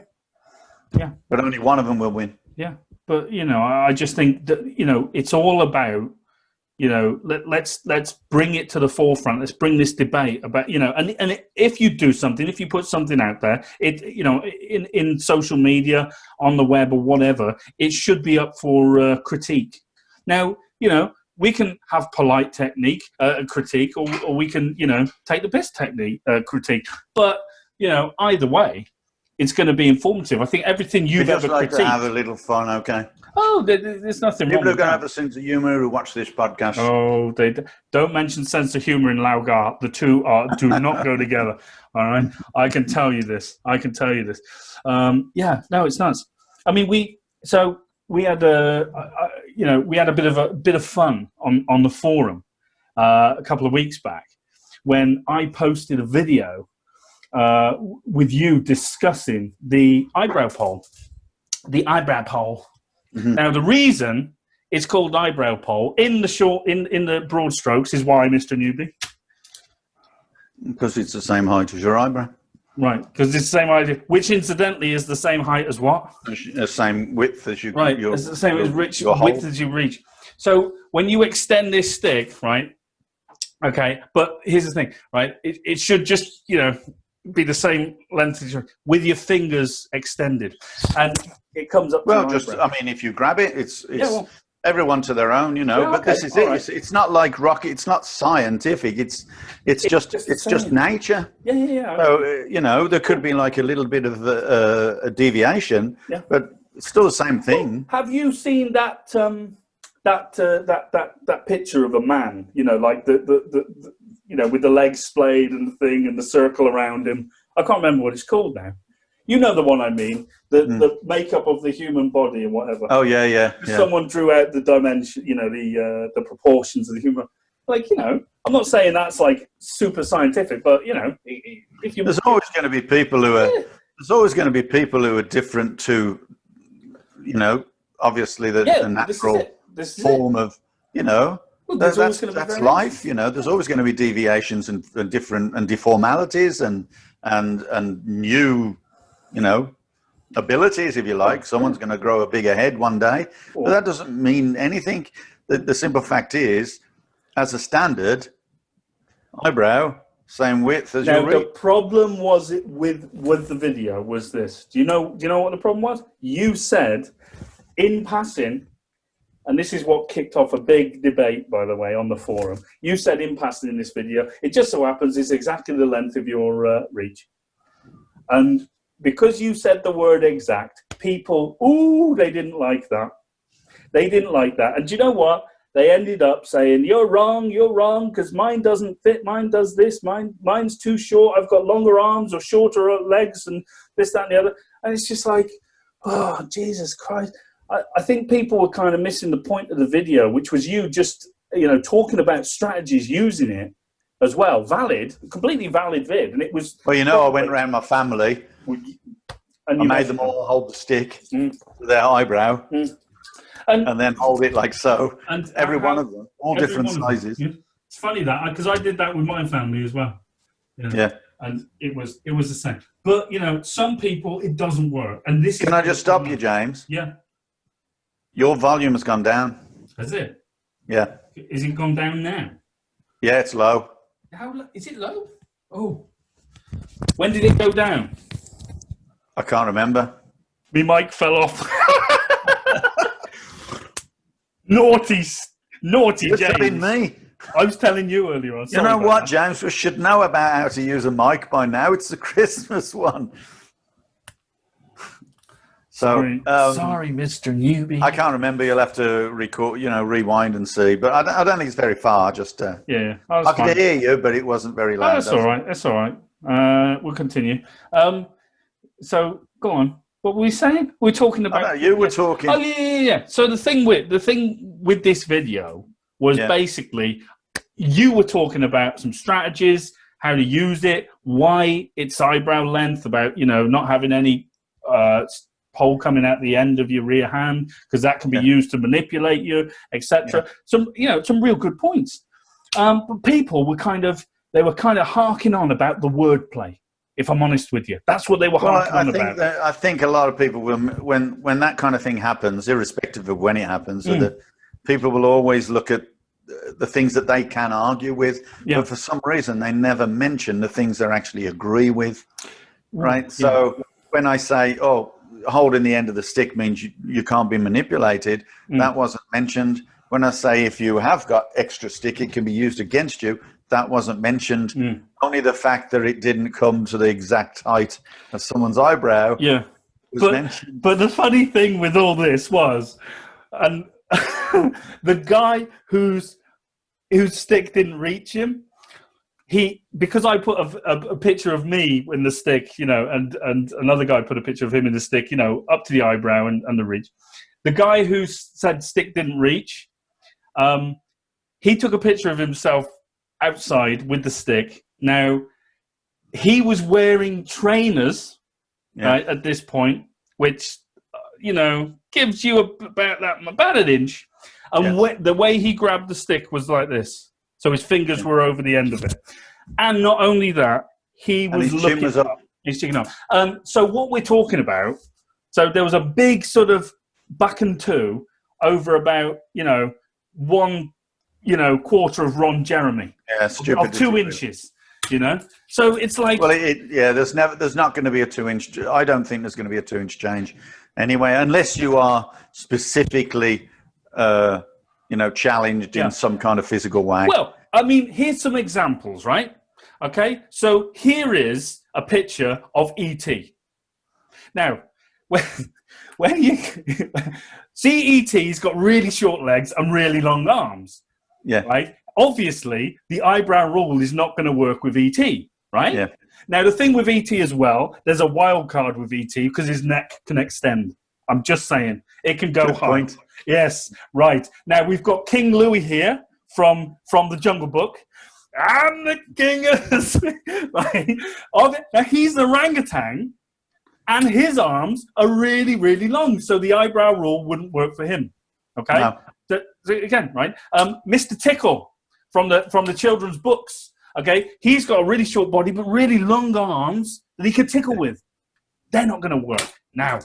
Yeah. But only one of them will win. Yeah. But, I just think that, it's all about, let's bring it to the forefront. Let's bring this debate about, and if you do something, if you put something out there, in social media, on the web or whatever, it should be up for critique. Now, we can have polite technique critique, or we can, take the piss technique critique. But, either way, it's going to be informative. I think everything you've ever critiqued. To have a little fun, okay? Oh, there's nothing wrong with that. People are going to have a sense of humour who watch this podcast. Oh, they don't mention sense of humour in Laogar. The two do not go together. All right, I can tell you this. No, it's nuts. I mean, we had a bit of fun on the forum a couple of weeks back when I posted a video with you discussing the eyebrow pole. The eyebrow pole. Mm-hmm. Now, the reason it's called eyebrow pole in the broad strokes is why, Mr. Newby? Because it's the same height as your eyebrow. Right, because it's the same height, which incidentally is the same height as what? The same width as you. Right, it's the same width as you reach. So when you extend this stick, right? Okay, but here's the thing, right? It should just, be the same length as with your fingers extended, and it comes up. Well, if you grab it, it's everyone to their own, but this is it. Right. It's not like rocket. It's not scientific. It's just nature. Yeah. So there could be like a little bit of a deviation, but it's still the same thing. Have you seen that that picture of a man? Like the with the legs splayed and the thing and the circle around him. I can't remember what it's called now. You know the one I mean. The makeup of the human body and whatever. Oh yeah. Someone drew out the dimension, the proportions of the human. Like, I'm not saying that's like super scientific, but if you there's always going to be people who are different to, obviously the natural form of, that's life. There's always going to be deviations and different and deformalities and new, abilities, if you like. Someone's going to grow a bigger head one day, but that doesn't mean anything. The simple fact is, as a standard, eyebrow, same width as your reach. The problem was with the video was this. Do you know what the problem was? You said in passing, and this is what kicked off a big debate, by the way, on the forum. You said in passing in this video, it just so happens it's exactly the length of your reach. And because you said the word exact, people, they didn't like that. They didn't like that. And do you know what? They ended up saying, you're wrong, because mine doesn't fit, mine does this, mine's too short, I've got longer arms or shorter legs and this, that, and the other. And it's just like, oh, Jesus Christ. I think people were kind of missing the point of the video, which was you just, talking about strategies using it as well. Completely valid vid. And it was... Well, I went around my family and I made them all hold the stick to their eyebrow. And then hold it like so. And every one of them, all different sizes. It's funny that, because I did that with my family as well. Yeah. And it was the same. But, some people, it doesn't work. And this Can I just stop you, James? Yeah. Your volume has gone down. Has it? Yeah. Is it gone down now? Yeah, it's low. How low? Is it low? Oh. When did it go down? I can't remember. My mic fell off. Naughty You're James. telling me. I was telling you earlier on. You know what, James? We should know about how to use a mic by now. It's the Christmas one. So, sorry, Mr. Newbie. I can't remember. You'll have to record, rewind and see. But I don't think it's very far. Just yeah, I could hear you, but it wasn't very loud. That's all right. That's all right. We'll continue. So go on. What were we saying? We're talking about. You were talking. Oh yeah. So the thing with this video was basically you were talking about some strategies, how to use it, why it's eyebrow length, about not having any pole coming out the end of your rear hand because that can be used to manipulate you, etc. Some real good points. But people were kind of harking on about the wordplay. If I'm honest with you, that's what they were harking on about. I think a lot of people will, when that kind of thing happens, irrespective of when it happens, people will always look at the things that they can argue with, but for some reason they never mention the things they actually agree with, right? So when I say, holding the end of the stick means you can't be manipulated, that wasn't mentioned. When I say if you have got extra stick, it can be used against you, that wasn't mentioned. Only the fact that it didn't come to the exact height of someone's eyebrow was mentioned. But the funny thing with all this was, and the guy whose stick didn't reach him, because I put a picture of me in the stick, and another guy put a picture of him in the stick, up to the eyebrow and the reach. The guy who said stick didn't reach, he took a picture of himself outside with the stick. Now, he was wearing trainers right, at this point, which, gives you about an inch. And the way he grabbed the stick was like this. So his fingers were over the end of it. And not only that, he was looking up. He's checking up. So what we're talking about, so there was a big sort of back and two over about, 1 quarter of Ron Jeremy. Yeah, stupid. Of 2 inches, So it's like... Well, there's not going to be a 2-inch... I don't think there's going to be a 2-inch change anyway, unless you are specifically, challenged in some kind of physical way. Well, I mean, here's some examples, right? Okay, so here is a picture of E.T. Now, when you see E.T.'s got really short legs and really long arms, right? Obviously, the eyebrow rule is not going to work with E.T., right? Yeah. Now, the thing with E.T. as well, there's a wild card with E.T. because his neck can extend. I'm just saying. It can go high. Point. Yes, right. Now, we've got King Louis here from the Jungle Book. I'm the king of now, he's an orangutan, and his arms are really, really long, so the eyebrow rule wouldn't work for him. Okay? No. So again, right? Mr. Tickle from the children's books. Okay, he's got a really short body but really long arms that he could tickle with. They're not going to work. Now,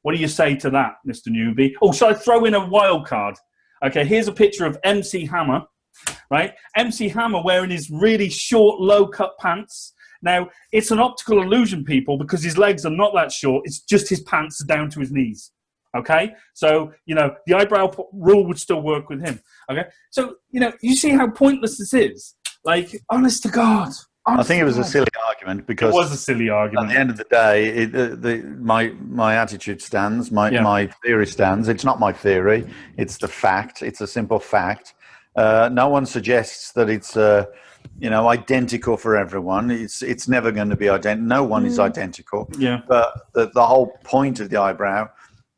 what do you say to that, Mr. Newbie? Oh, shall I throw in a wild card? Okay, here's a picture of MC Hammer, right? MC Hammer wearing his really short, low-cut pants. Now, it's an optical illusion, people, because his legs are not that short. It's just his pants are down to his knees. Okay? So, the eyebrow rule would still work with him. Okay? So, you see how pointless this is? Like, honest to God. I think it was a silly argument because it was a silly argument. At the end of the day, my attitude stands, my theory stands. It's not my theory; it's the fact. It's a simple fact. No one suggests that it's identical for everyone. It's never going to be identical. No one is identical. Yeah. But the whole point of the eyebrow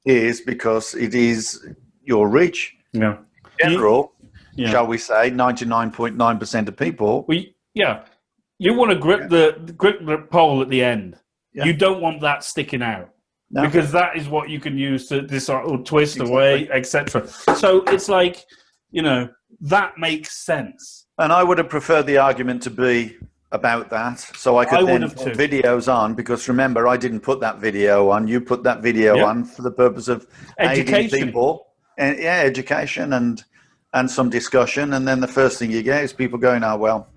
is because it is your reach. Yeah. In general, shall we say, 99.9% of people. You want to grip the pole at the end. Yeah. You don't want that sticking out because that is what you can use to twist away, etc. So it's like, that makes sense. And I would have preferred the argument to be about that, so I could then put videos on. Because remember, I didn't put that video on. You put that video on for the purpose of education, aiding people, and education and some discussion. And then the first thing you get is people going, "Oh well."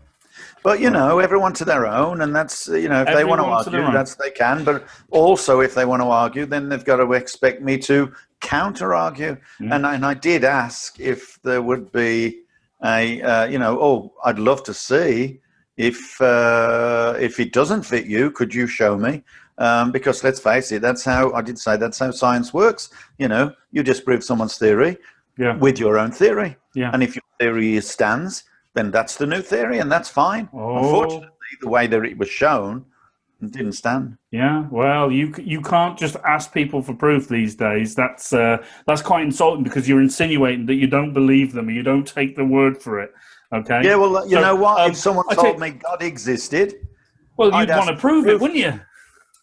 But, everyone to their own, and that's, if they want to argue, they can. But also, if they want to argue, then they've got to expect me to counter-argue. And I did ask if there would be I'd love to see if it doesn't fit you, could you show me? Because let's face it, that's how science works. You disprove someone's theory with your own theory. Yeah. And if your theory stands, then that's the new theory, and that's fine. Unfortunately, the way that it was shown, it didn't stand. Yeah, well, you can't just ask people for proof these days. That's quite insulting because you're insinuating that you don't believe them or you don't take the word for it. Okay. Yeah, well, you know what? If someone told me God existed, well, you'd want to prove it, wouldn't you?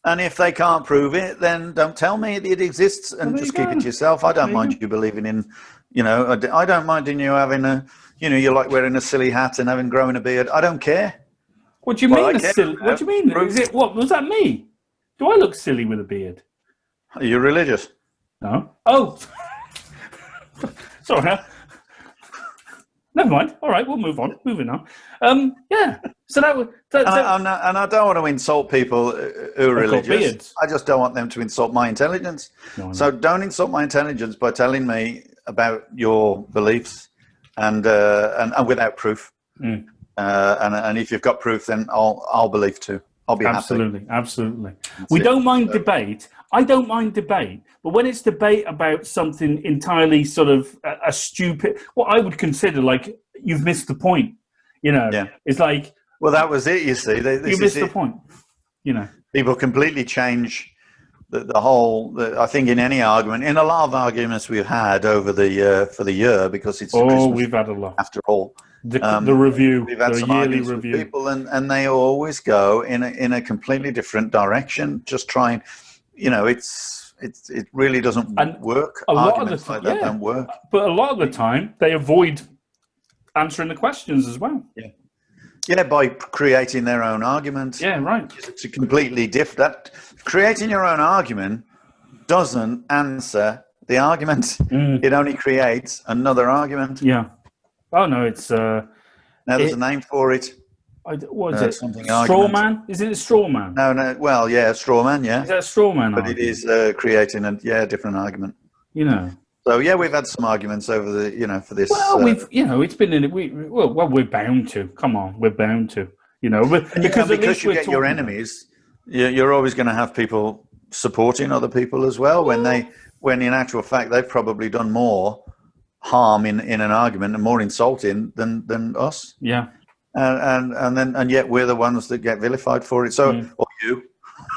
And if they can't prove it, then don't tell me it exists and just keep it to yourself. I don't mind you believing in, I don't mind in you having a. You like wearing a silly hat and growing a beard. I don't care. What do you mean? What do you mean? Is it what? Was that me? Do I look silly with a beard? Are you religious? No. Oh, sorry. Never mind. All right, we'll move on. Moving on. Yeah. So that was. And I don't want to insult people who are religious. I just don't want them to insult my intelligence. No. So don't insult my intelligence by telling me about your beliefs. And without proof, and if you've got proof, then I'll believe too. I'll be absolutely. We don't mind debate. I don't mind debate, but when it's debate about something entirely sort of a stupid, what I would consider like you've missed the point. It's like that was it. You see, you missed the point. People completely change. The whole, I think in any argument, in a lot of arguments we've had over the for the year, because it's we've had a lot after all. The review, we've had the some yearly arguments review. with people, and they always go in a completely different direction. Just trying, it really doesn't work. A lot of the time, that don't work. But a lot of the time, they avoid answering the questions as well. Yeah, by creating their own argument. Yeah, right. It's a completely different. Creating your own argument doesn't answer the argument. It only creates another argument. Yeah. Oh no, it's. Now there's a name for it. What is it? Straw man? Is it a straw man? No. Well, yeah, straw man. Yeah. Is that a straw man? But it is creating a different argument. So yeah, we've had some arguments over the, for this. Well, it's been in it. We're bound to. Come on, we're bound to. Because you get your enemies, you're always going to have people supporting other people as well. When in actual fact they've probably done more harm in an argument and more insulting than us. Yeah. and yet we're the ones that get vilified for it. So, or you.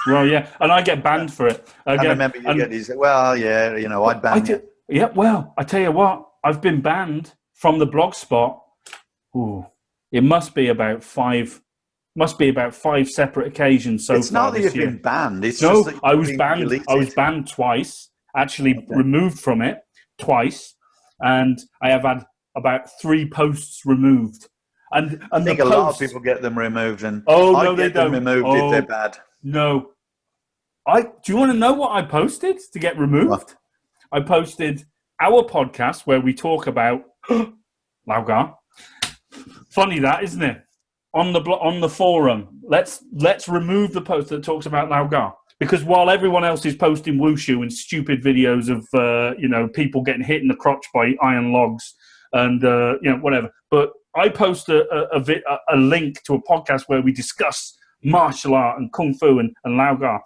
Well, yeah, and I get banned for it. I remember you get these. Well, yeah, you know, I'd ban you. Yeah, well, I tell you what, I've been banned from the Blogspot. Ooh, it must be about five separate occasions so far. It's not that you've year. been banned. It's no, just that I was banned. deleted. I was banned twice. Actually, removed from it twice, and I have had about 3 posts removed. And I think a lot of people get them removed, and they get them don't. removed if they're bad. No, do you want to know what I posted to get removed? What? I posted our podcast where we talk about Laugar. Funny that, isn't it? On the forum, let's remove the post that talks about Laugar, because while everyone else is posting wushu and stupid videos of people getting hit in the crotch by iron logs and whatever, but I post a link to a podcast where we discuss martial art and kung fu and Laugar.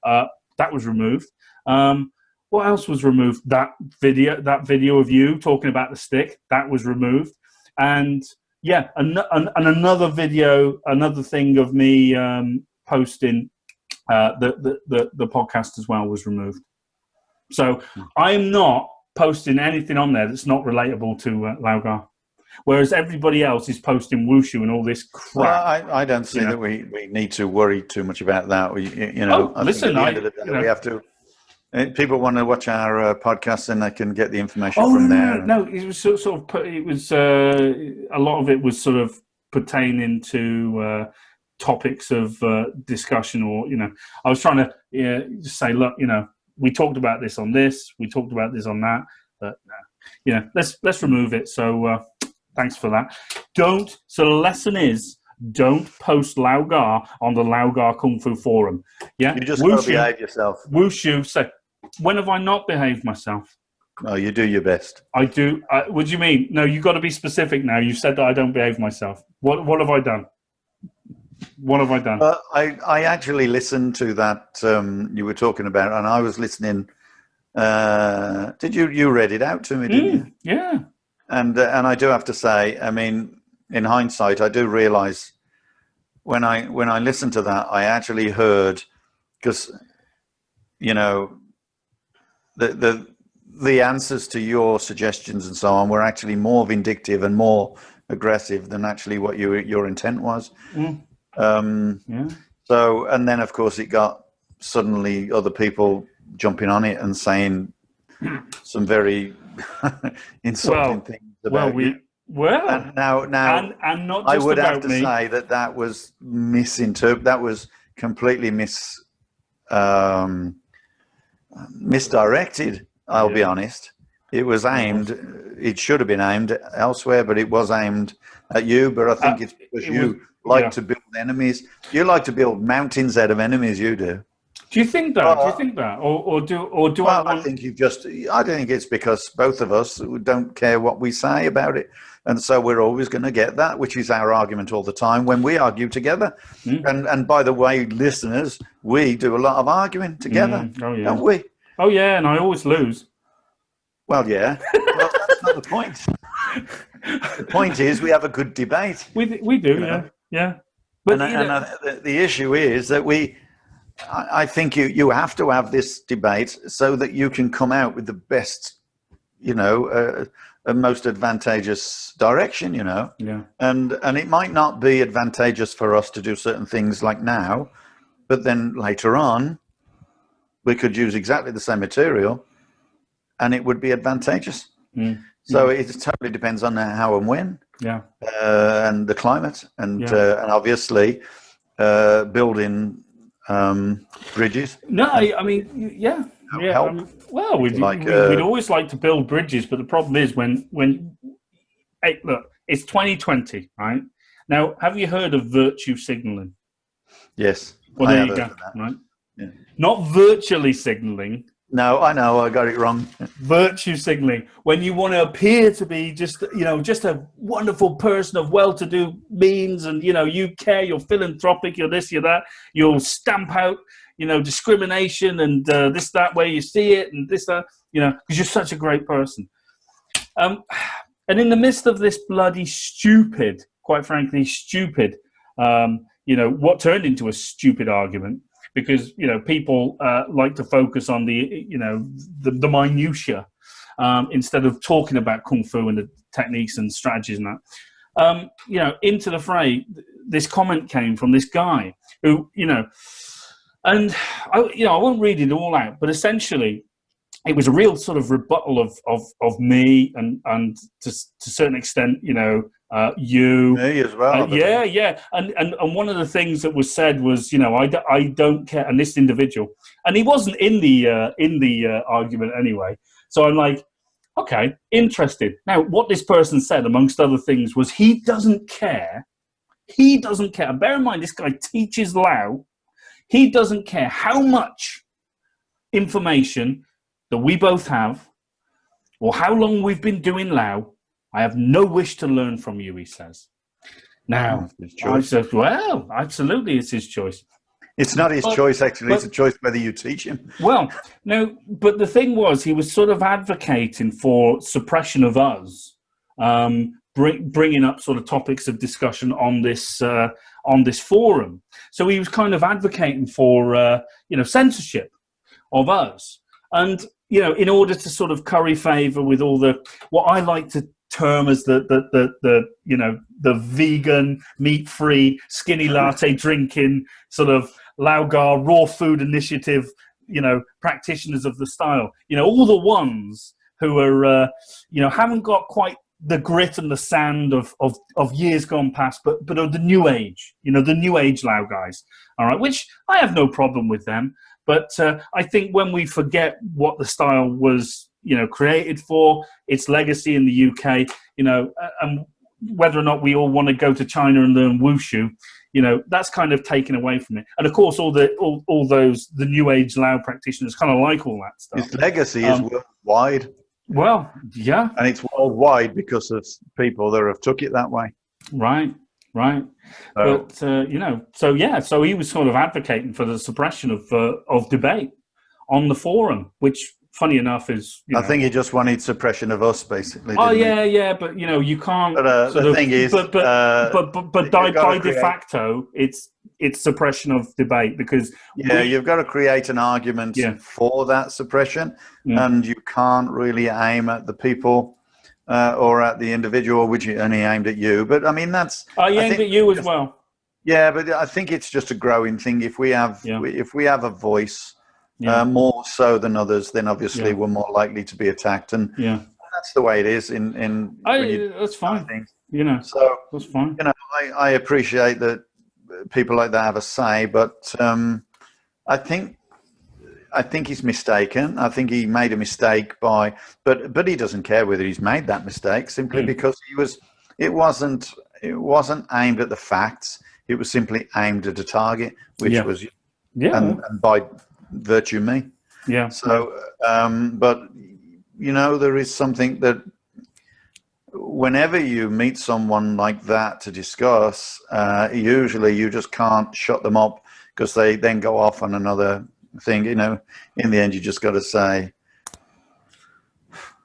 That was removed. What else was removed? That video of you talking about the stick, that was removed. And yeah, another video, another thing of me posting the podcast as well was removed. So I'm not posting anything on there that's not relatable to Laugar. Whereas everybody else is posting wushu and all this crap. Well, I don't see that we need to worry too much about that. We think at the end of the day, we have to. People want to watch our podcast, and they can get the information from there. No, it was sort of. It was a lot of it was sort of pertaining to topics of discussion, or I was trying to just say, look, we talked about this on this, we talked about this on that, but let's remove it. So thanks for that. So the lesson is, don't post Laugar on the Laugar Kung Fu forum. Yeah, you just got to behave yourself. Wushu. So when have I not behaved myself? No, you do your best. I do. What do you mean? No, you've got to be specific now. You said that I don't behave myself. What have I done? What have I done? I actually listened to that you were talking about, and I was listening. Did you read it out to me? Didn't you? Yeah. And I do have to say, I mean, in hindsight, I do realise when I listened to that, I actually heard, because the answers to your suggestions and so on were actually more vindictive and more aggressive than actually what your intent was. So, and then of course it got suddenly other people jumping on it and saying some very insulting things about you. And now, and not just I would about have to me. say that was misinterpreted. That was completely misdirected. I'll be honest. It was aimed. It should have been aimed elsewhere, but it was aimed at you. But I think it's because you like to build enemies. You like to build mountains out of enemies. You do. Do you think that? Or do well, I? I think you've just. I don't think it's because both of us don't care what we say about it, and so we're always going to get that, which is our argument all the time when we argue together. And by the way, listeners, we do a lot of arguing together, don't we? Oh yeah, and I always lose. Well, yeah. Well, that's not the point. The point is we have a good debate. We do, yeah. But the issue is that I think you have to have this debate so that you can come out with the best, most advantageous direction, Yeah. And it might not be advantageous for us to do certain things like now, but then later on, we could use exactly the same material and it would be advantageous. So it totally depends on how and when. Yeah. And the climate and obviously building bridges. No, I mean, yeah. Help. We'd always like to build bridges, but the problem is when hey, look, it's 2020, right? Now, have you heard of virtue signaling? Yes. Well, there you go, right? Yeah. Not virtually signaling. No, I know, I got it wrong. Virtue signaling, when you want to appear to be just a wonderful person of well-to-do means, and you care, you're philanthropic, you're this, you're that, you'll stamp out discrimination and this, that, where you see it, and this, that, because you're such a great person. And in the midst of this bloody stupid, quite frankly, stupid. What turned into a stupid argument because people like to focus on the minutia instead of talking about kung fu and the techniques and strategies and that. Into the fray, this comment came from this guy who, and I won't read it all out, but essentially, it was a real sort of rebuttal of me and to a certain extent, you me as well. And one of the things that was said was, I don't care. And this individual, and he wasn't in the argument anyway. So I'm like, okay, interested. Now, what this person said, amongst other things, was he doesn't care. He doesn't care. And bear in mind, this guy teaches Lao. He doesn't care how much information that we both have or how long we've been doing Lao. I have no wish to learn from you, he says. Now, I said, well, absolutely, it's his choice. It's not his choice, actually. It's a choice whether you teach him. Well, no, but the thing was, he was sort of advocating for suppression of us, bringing up sort of topics of discussion on this forum. So he was kind of advocating for, censorship of us. And, in order to sort of curry favor with all what I like to term as the vegan, meat-free, skinny latte drinking sort of Laogar raw food initiative, practitioners of the style, all the ones who are, haven't got quite the grit and the sand of years gone past, but are the new age, the new age Lao guys, all right, which I have no problem with them. But I think when we forget what the style was, created for, its legacy in the UK, and whether or not we all want to go to China and learn wushu, that's kind of taken away from it. And of course, all those the new age Lao practitioners kind of like all that stuff. Its legacy is worldwide. Well, yeah, and it's worldwide because of people that have took it that way. Right. But so he was sort of advocating for the suppression of debate on the forum, which, funny enough, is I think he just wanted suppression of us, basically. Oh yeah, but you can't. But the thing is, but by de facto, it's suppression of debate because you've got to create an argument for that suppression, and you can't really aim at the people. Or at the individual, which only aimed at you. But I mean, that's... I aimed at you as well. Yeah, but I think it's just a growing thing. If we have a voice, more so than others, then obviously we're more likely to be attacked. And that's the way it is. That's fine. So that's fine. I appreciate that people like that have a say, but I think he's mistaken. I think he made a mistake but he doesn't care whether he's made that mistake simply because it wasn't aimed at the facts. It was simply aimed at a target, which was and by virtue me. Yeah. So, but there is something that whenever you meet someone like that to discuss, usually you just can't shut them up because they then go off on another thing. In the end, you just got to say,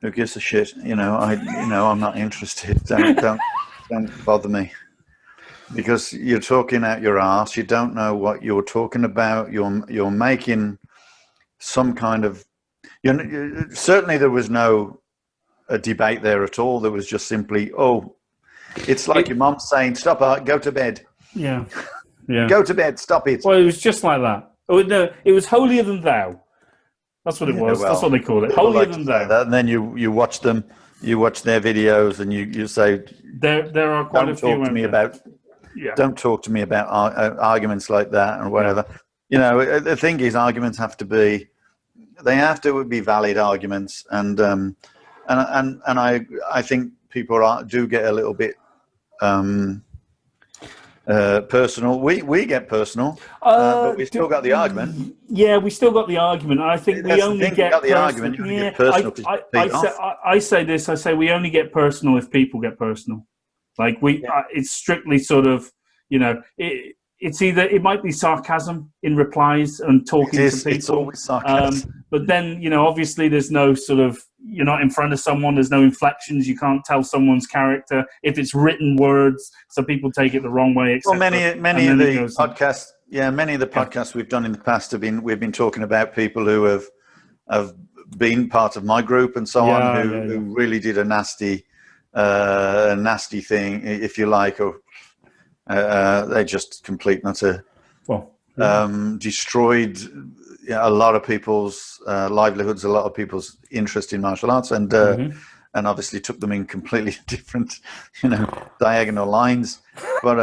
"Who gives a shit?" I'm not interested. Don't bother me, because you're talking out your arse. You don't know what you're talking about. You're making some kind of. Certainly, there was no debate there at all. There was just simply, it's like your mom saying, "Stop, go to bed." Yeah. Go to bed. Stop it. Well, it was just like that. Oh, no, it was holier than thou. That's what it was. Well, that's what they call it. Holier than thou. And then you watch them, you watch their videos, and you say, there are quite a few. Don't talk to me about arguments like that or whatever. The thing is, arguments have to be valid arguments, and I think people do get a little bit. Personal. We get personal, but we still got the argument. Yeah, we still got the argument. I think we only get the argument. You only get personal. I say this. I say we only get personal if people get personal. Like it's strictly sort of, it it's either it might be sarcasm in replies and talking to people. It's always sarcasm. But then, obviously there's no sort of, you're not in front of someone, there's no inflections, you can't tell someone's character. If it's written words, so people take it the wrong way, etc. Well, many of the podcasts, many of the podcasts we've done in the past we've been talking about people who have been part of my group and so on, who really did a nasty thing, if you like, or they just complete and utter destroyed a lot of people's livelihoods, a lot of people's interest in martial arts, and obviously took them in completely different, diagonal lines. But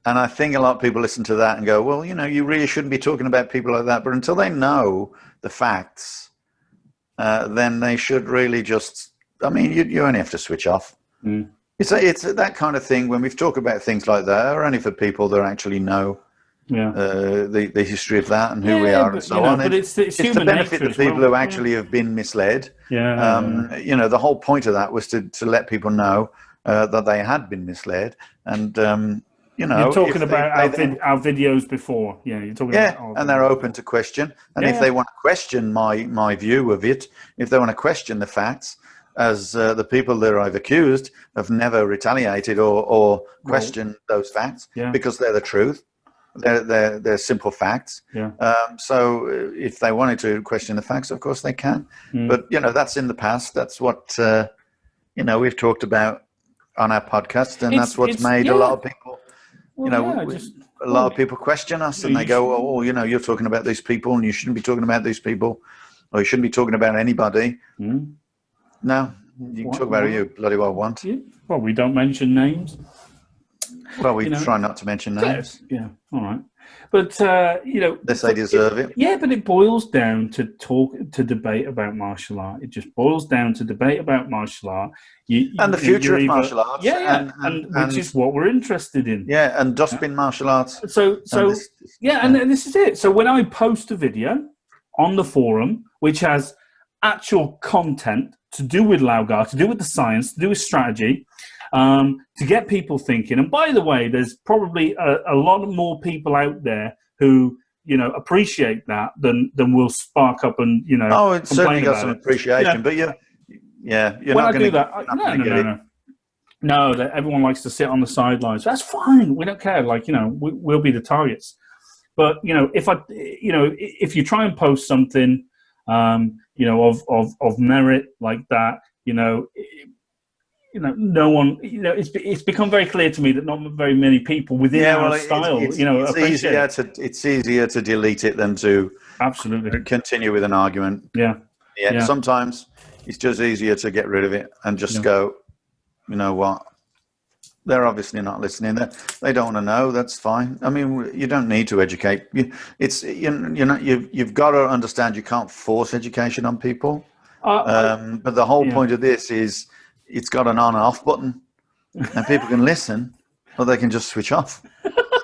and I think a lot of people listen to that and go, well, you really shouldn't be talking about people like that. But until they know the facts, then they should really just. I mean, you only have to switch off. Mm. It's that kind of thing. When we've talked about things like that, are only for people that actually know the history of that and who we are and so on. But it's to benefit the people who actually have been misled. The whole point of that was to let people know that they had been misled. And you're talking about our videos before. Yeah, you're talking about and they're open to question. And if they want to question my view of it, if they want to question the facts, as the people that I've accused have never retaliated or questioned those facts because they're the truth. They're simple facts. Yeah. So if they wanted to question the facts, of course they can. Mm. But that's in the past. That's what we've talked about on our podcast, and that's what's made a lot of people. A lot of people question us, and they go, "Oh, you're talking about these people, and you shouldn't be talking about these people, or you shouldn't be talking about anybody." Mm. No, you can talk about who you bloody well want. Yeah. Well, we don't mention names. Well, we try not to mention names. Yeah, all right. But, unless they deserve it. Yeah, but it boils down to debate about martial art. It just boils down to debate about martial art. And the future of martial arts. Yeah, and which is what we're interested in. Yeah, and dustbin martial arts. So and this is it. So when I post a video on the forum, which has actual content to do with Laugar, to do with the science, to do with strategy, to get people thinking. And by the way, there's probably a lot more people out there who appreciate that than will spark up and Oh, it's certainly got some appreciation, but you're not going to get it. No, that everyone likes to sit on the sidelines. That's fine. We don't care. We'll be the targets. But if you try and post something. Of merit like that, no one, it's become very clear to me that not very many people within our style, appreciate it. It's easier to delete it than to absolutely continue with an argument. Yeah. Sometimes it's just easier to get rid of it and just go, you know what? They're obviously not listening. They don't want to know. That's fine. I mean, you don't need to educate. You've got to understand you can't force education on people. But the whole point of this is it's got an on and off button, and people can listen, or they can just switch off.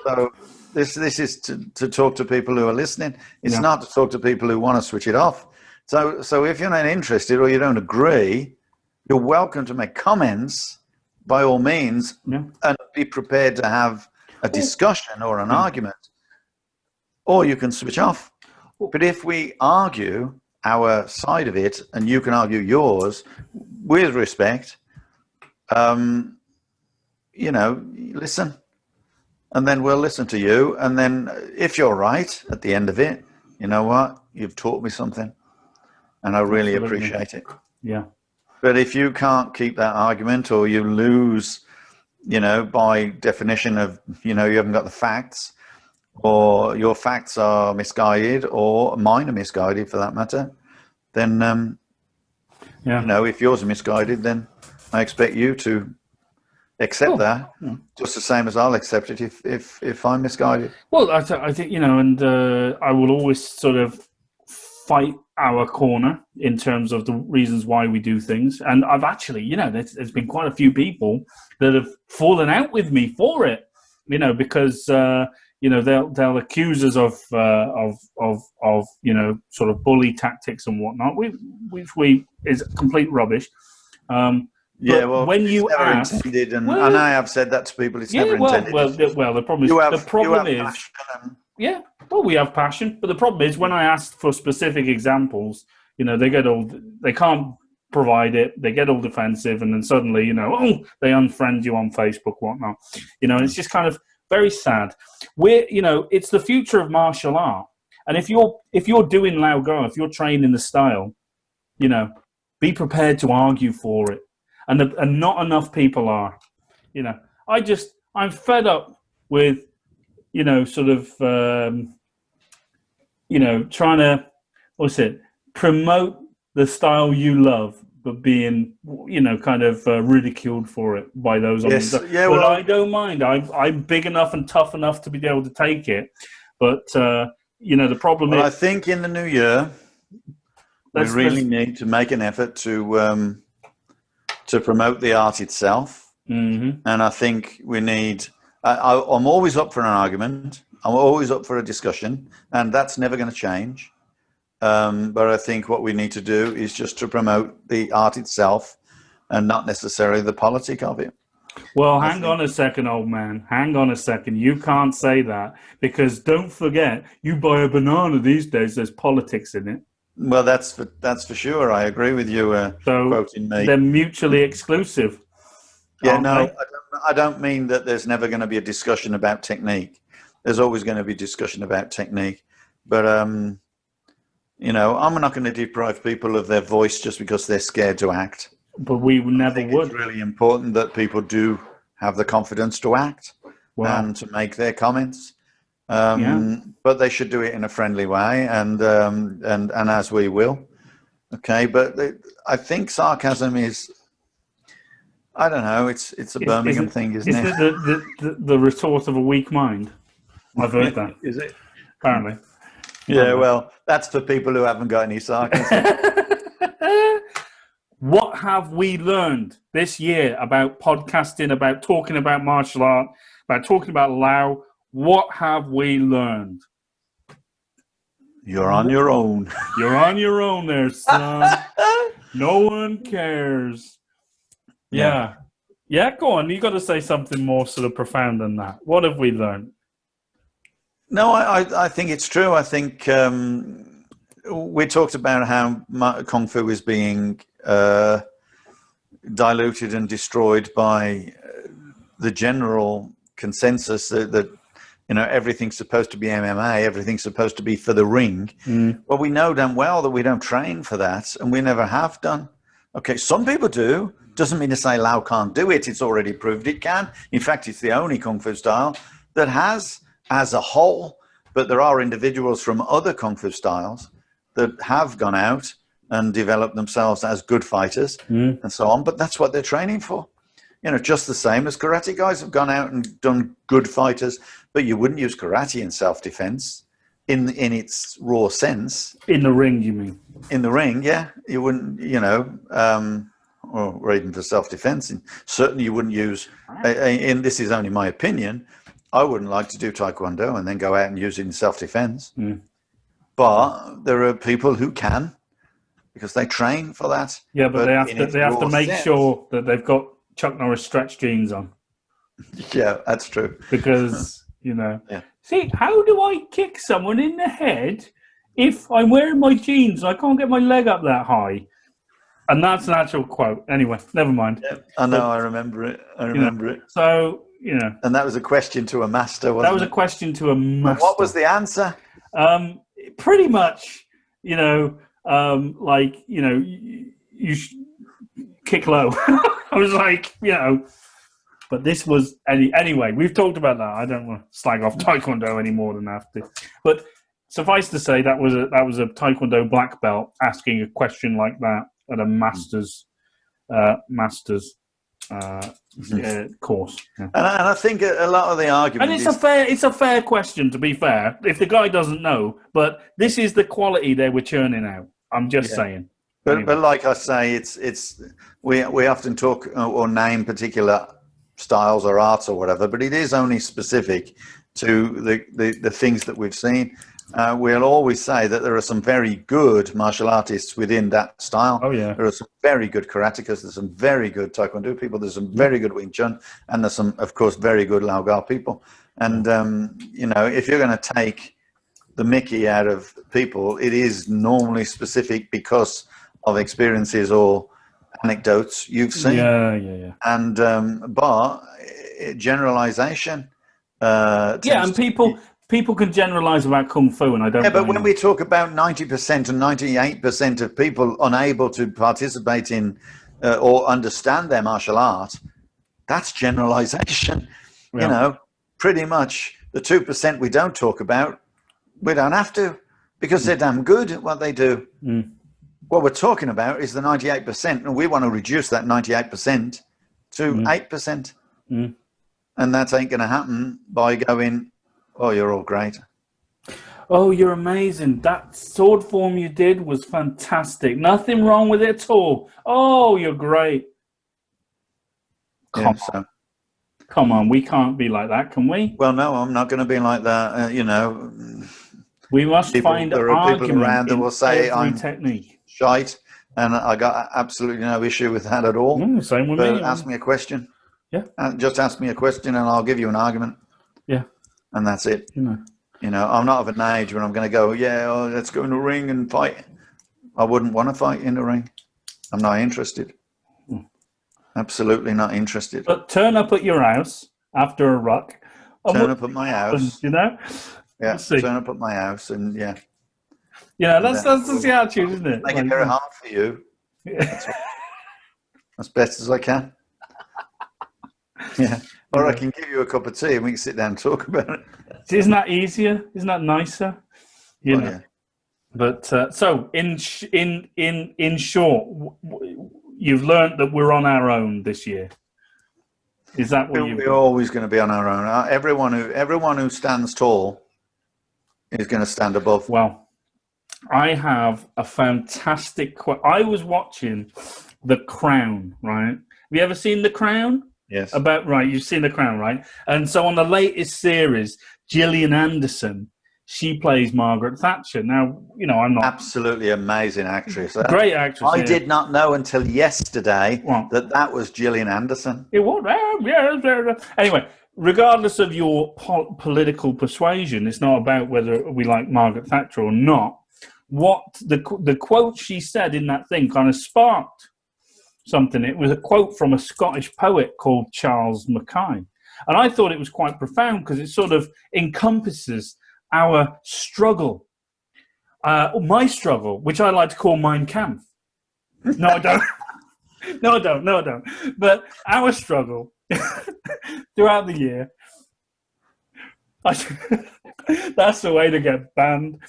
So this is to talk to people who are listening. It's not to talk to people who want to switch it off. So if you're not interested or you don't agree, you're welcome to make comments. By all means, and be prepared to have a discussion or an argument, or you can switch off. But if we argue our side of it, and you can argue yours with respect, listen, and then we'll listen to you. And then if you're right at the end of it, you know what? You've taught me something, and I really appreciate it. Yeah. But if you can't keep that argument, or you lose, by definition of, you haven't got the facts, or your facts are misguided, or mine are misguided for that matter, then, if yours are misguided, then I expect you to accept that, just the same as I'll accept it if I'm misguided. Well, I think, and I will always sort of fight our corner in terms of the reasons why we do things. And I've actually, there's been quite a few people that have fallen out with me for it, because, they'll accuse us of sort of bully tactics and whatnot, which is complete rubbish. Yeah, well, when you never ask, intended, and well, I have said that to people. It's never intended. well, the problem is You have is passion yeah. Well, we have passion, but the problem is when I ask for specific examples, they get all they can't provide it. They get all defensive, and then suddenly, they unfriend you on Facebook, whatnot. It's just kind of very sad. It's the future of martial art, and if you're doing Lao Ga, if you're training the style, be prepared to argue for it, and not enough people are. I'm fed up with trying to promote the style you love, but being ridiculed for it by those on the yeah, well, well, I don't mind. I'm big enough and tough enough to be able to take it, but the problem is I think in the new year we really need to make an effort to promote the art itself. Mm-hmm. And I think we need I'm always up for an argument. I'm always up for a discussion, and that's never going to change. But I think what we need to do is just to promote the art itself and not necessarily the politic of it. Well, hang on a second, old man. Hang on a second. You can't say that, because don't forget, you buy a banana these days, there's politics in it. Well, that's for sure. I agree with you, quoting me. They're mutually exclusive. Yeah, no, I don't mean that there's never going to be a discussion about technique. There's always going to be discussion about technique. But, I'm not going to deprive people of their voice just because they're scared to act. But we never would. It's really important that people do have the confidence to act and to make their comments. But they should do it in a friendly way, and as we will. Okay, but I think sarcasm is, I don't know, it's a Birmingham thing, isn't it? Is it the retort of a weak mind? I've heard that. Is it? Apparently. Yeah, well, that's for people who haven't got any sarcasm. What have we learned this year about podcasting, about talking about martial art, about talking about Lao? What have we learned? You're on your own. You're on your own there, son. No one cares. Yeah, go on. You got to say something more sort of profound than that. What have we learned? No, I think it's true. I think we talked about how Kung Fu is being diluted and destroyed by the general consensus that everything's supposed to be MMA, everything's supposed to be for the ring. Well, we know damn well that we don't train for that, and we never have done. Okay, some people do. Doesn't mean to say Lao can't do it. It's already proved it can. In fact, it's the only Kung Fu style that has, as a whole, but there are individuals from other Kung Fu styles that have gone out and developed themselves as good fighters and so on. But that's what they're training for. Just the same as karate guys have gone out and done good fighters, but you wouldn't use karate in self-defense in its raw sense. In the ring, you mean? In the ring, yeah. You wouldn't, or even for self-defense. And certainly you wouldn't use, and this is only my opinion, I wouldn't like to do Taekwondo and then go out and use it in self-defense. But there are people who can, because they train for that. Yeah, but they have to make sure that they've got Chuck Norris stretch jeans on. Yeah, that's true. Because, See, how do I kick someone in the head if I'm wearing my jeans and I can't get my leg up that high? And that's an actual quote. Anyway, never mind. Yeah, I know, I remember it. It. So, And that was a question to a master, wasn't it? That was a question to a master. And what was the answer? Pretty much, you kick low. I was like, but this was anyway. We've talked about that. I don't want to slag off Taekwondo any more than I have to. But suffice to say, that was a Taekwondo black belt asking a question like that at a master's course. Yeah. And I think a lot of the argument, and it's a fair question, to be fair. If the guy doesn't know, but this is the quality they were churning out. I'm just saying. But like I say, we often talk or name particular styles or arts or whatever, but it is only specific to the things that we've seen. we'll always say that there are some very good martial artists within that style. Oh, yeah. There are some very good karatekas. There's some very good taekwondo people. There's some very good Wing Chun. And there's some, of course, very good Lao Gar people. And, you know, if you're going to take the mickey out of people, it is normally specific because of experiences or anecdotes you've seen. Yeah. And, but generalization. And people can generalize about Kung Fu, and I don't. Yeah, but when we talk about 90% and 98% of people unable to participate in or understand their martial art, that's generalization. Yeah. You know, pretty much the 2% we don't talk about, we don't have to, because they're damn good at what they do. What we're talking about is the 98%, and we want to reduce that 98% to 8%. And that ain't going to happen by going, oh, you're all great. Oh, you're amazing. That sword form you did was fantastic. Nothing wrong with it at all. Oh, you're great. Come on, we can't be like that, can we? Well, no, I'm not going to be like that. You know, we must find there are people around that will say I'm technique shite, and I got absolutely no issue with that at all. Same with but me. Ask me a question. Yeah. Just ask me a question, and I'll give you an argument. Yeah. And that's it. You know, I'm not of an age when I'm going to go, let's go in the ring and fight. I wouldn't want to fight in the ring. I'm not interested. Absolutely not interested. But turn up at your house after a ruck. Turn up at my house. You know? Yeah, turn up at my house and that's the attitude, isn't it? Make it very hard for you. As best as I can. Yeah. Or I can give you a cup of tea and we can sit down and talk about it. Isn't that easier? Isn't that nicer? You know. Yeah. But so in short, you've learned that we're on our own this year. Is that what we're always going to be on our own? Everyone who stands tall is going to stand above. Well, I have a fantastic. I was watching The Crown. Right? Have you ever seen The Crown? Yes. You've seen The Crown, right? And so on the latest series, Gillian Anderson, she plays Margaret Thatcher. Now, you know, I'm not... Absolutely amazing actress. Great actress. I did not know until yesterday that was Gillian Anderson. It was. Anyway, regardless of your political persuasion, it's not about whether we like Margaret Thatcher or not. What the quote she said in that thing kind of sparked something. It was a quote from a Scottish poet called Charles Mackay. And I thought it was quite profound because it sort of encompasses our struggle, my struggle, which I like to call Mein Kampf. No, I don't. No, I don't. But our struggle throughout the year. That's the way to get banned.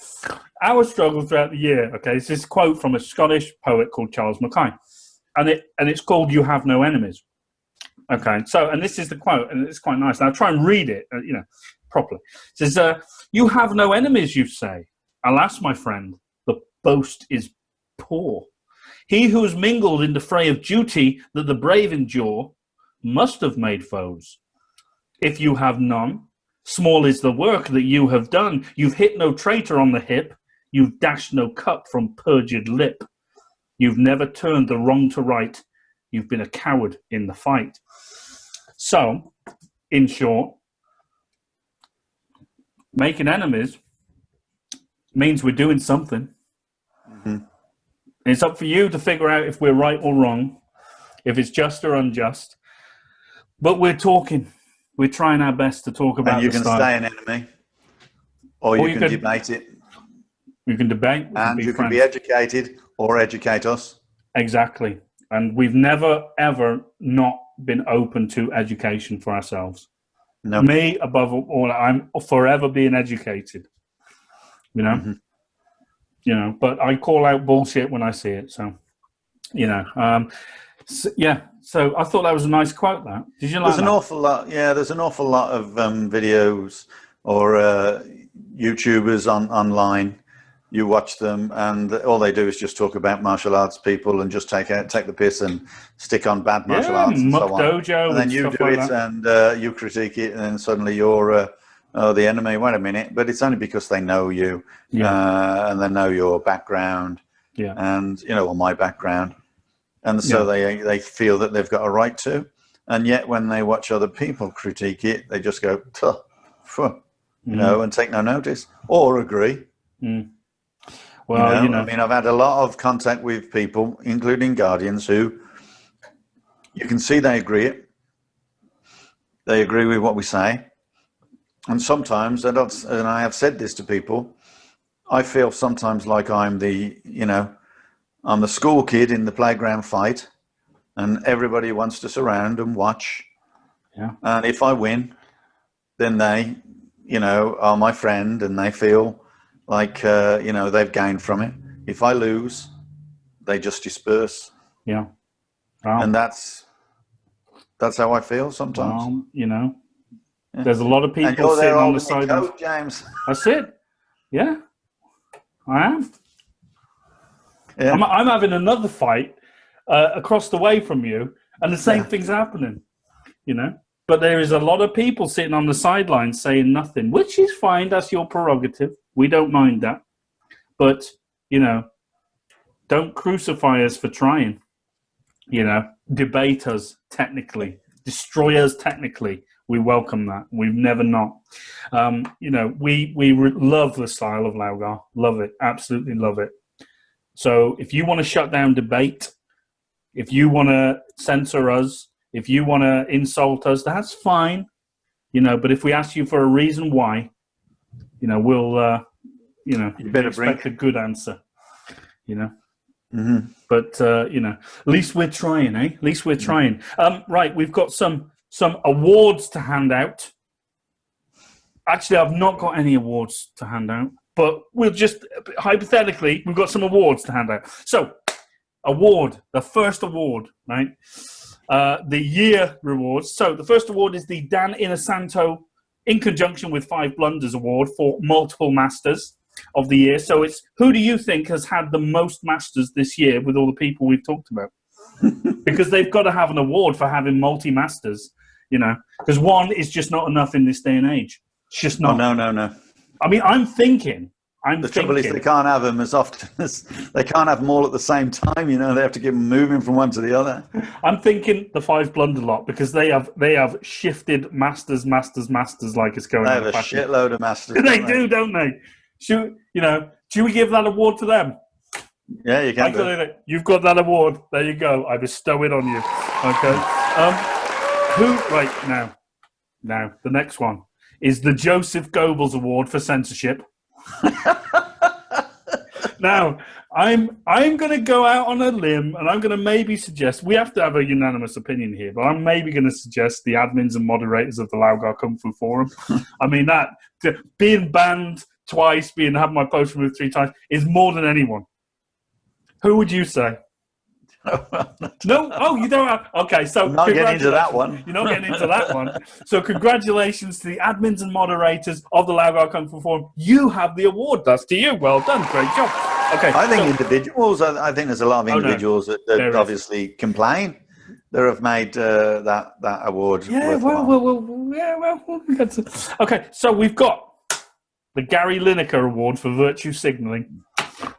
Our struggle throughout the year. Okay, it's this quote from a Scottish poet called Charles Mackay. And it's called "You Have No Enemies." Okay, so and this is the quote, and it's quite nice. Now I'll try and read it, properly. It says, "You have no enemies, you say. Alas, my friend, the boast is poor. He who has mingled in the fray of duty that the brave endure must have made foes. If you have none, small is the work that you have done. You've hit no traitor on the hip. You've dashed no cup from perjured lip. You've never turned the wrong to right. You've been a coward in the fight." So, in short, making enemies means we're doing something. Mm-hmm. It's up for you to figure out if we're right or wrong, if it's just or unjust. But we're talking. We're trying our best to talk about. And you can stay an enemy, or you can debate it. You can debate, and you can be educated or educate us. Exactly. And we've never, ever not been open to education for ourselves. No. Me, above all, I'm forever being educated. Mm-hmm. But I call out bullshit when I see it. So, So I thought that was a nice quote. That did you like? There's an awful lot. Yeah, there's an awful lot of videos or YouTubers online. You watch them, and all they do is just talk about martial arts people and just take the piss and stick on bad martial arts and so on. Dojo and then you do it, and you critique it, and then suddenly you're oh, the enemy, wait a minute. But it's only because they know you and they know your background and, or my background. And so they feel that they've got a right to. And yet when they watch other people critique it, they just go, and take no notice or agree. Well, I mean, I've had a lot of contact with people, including guardians, who you can see they agree with what we say. And sometimes, and I have said this to people, I feel sometimes like I'm the school kid in the playground fight, and everybody wants to surround and watch. Yeah. And if I win, then they, are my friend, and they feel like, they've gained from it. If I lose, they just disperse. Yeah. Wow. And that's how I feel sometimes. Well, there's a lot of people sitting on the side of James. That's it. Yeah, I am. Yeah. I'm having another fight across the way from you, and the same thing's happening. But there is a lot of people sitting on the sidelines saying nothing, which is fine. That's your prerogative. We don't mind that. But don't crucify us for trying. Debate us technically, destroy us technically. We welcome that. We've never not. We love the style of Laugar. Love it. Absolutely love it. So if you want to shut down debate, if you want to censor us, if you want to insult us, that's fine. But if we ask you for a reason why, we'll, you better expect a good answer. Mm-hmm. But at least we're trying, eh? At least we're trying. Right, we've got some awards to hand out. Actually, I've not got any awards to hand out, but we'll just hypothetically, we've got some awards to hand out. So, the first award, right? The year rewards. So the first award is the Dan Inosanto, in conjunction with 5 Blunders Award for multiple masters of the year. So it's who do you think has had the most masters this year with all the people we've talked about? Because they've got to have an award for having multi-masters, because one is just not enough in this day and age. It's just not. Oh, no. I mean, I'm thinking. The trouble is they can't have them as often as they can't have them all at the same time. They have to keep moving from one to the other. I'm thinking the 5 Blunder lot, because they have shifted masters like it's going. They have a shitload of masters. They do, don't they? Should we give that award to them? Yeah, you can. You've got that award. There you go. I bestow it on you. Okay. Now the next one is the Joseph Goebbels Award for censorship. Now, I'm going to go out on a limb, and I'm going to maybe suggest, we have to have a unanimous opinion here, but I'm maybe going to suggest the admins and moderators of the Laugar Kung Fu Forum. I mean, that being banned twice, having my post removed 3 times, is more than anyone. Who would you say? No? Oh, you don't have... Okay, so... I'm not getting into that one. You're not getting into that one. So congratulations to the admins and moderators of the Laugar Kung Fu Forum. You have the award. That's to you. Well done. Great job. Okay. I think individuals... I think there's a lot of individuals that obviously complain that have made that award worthwhile. Okay, so we've got the Gary Lineker Award for virtue signalling.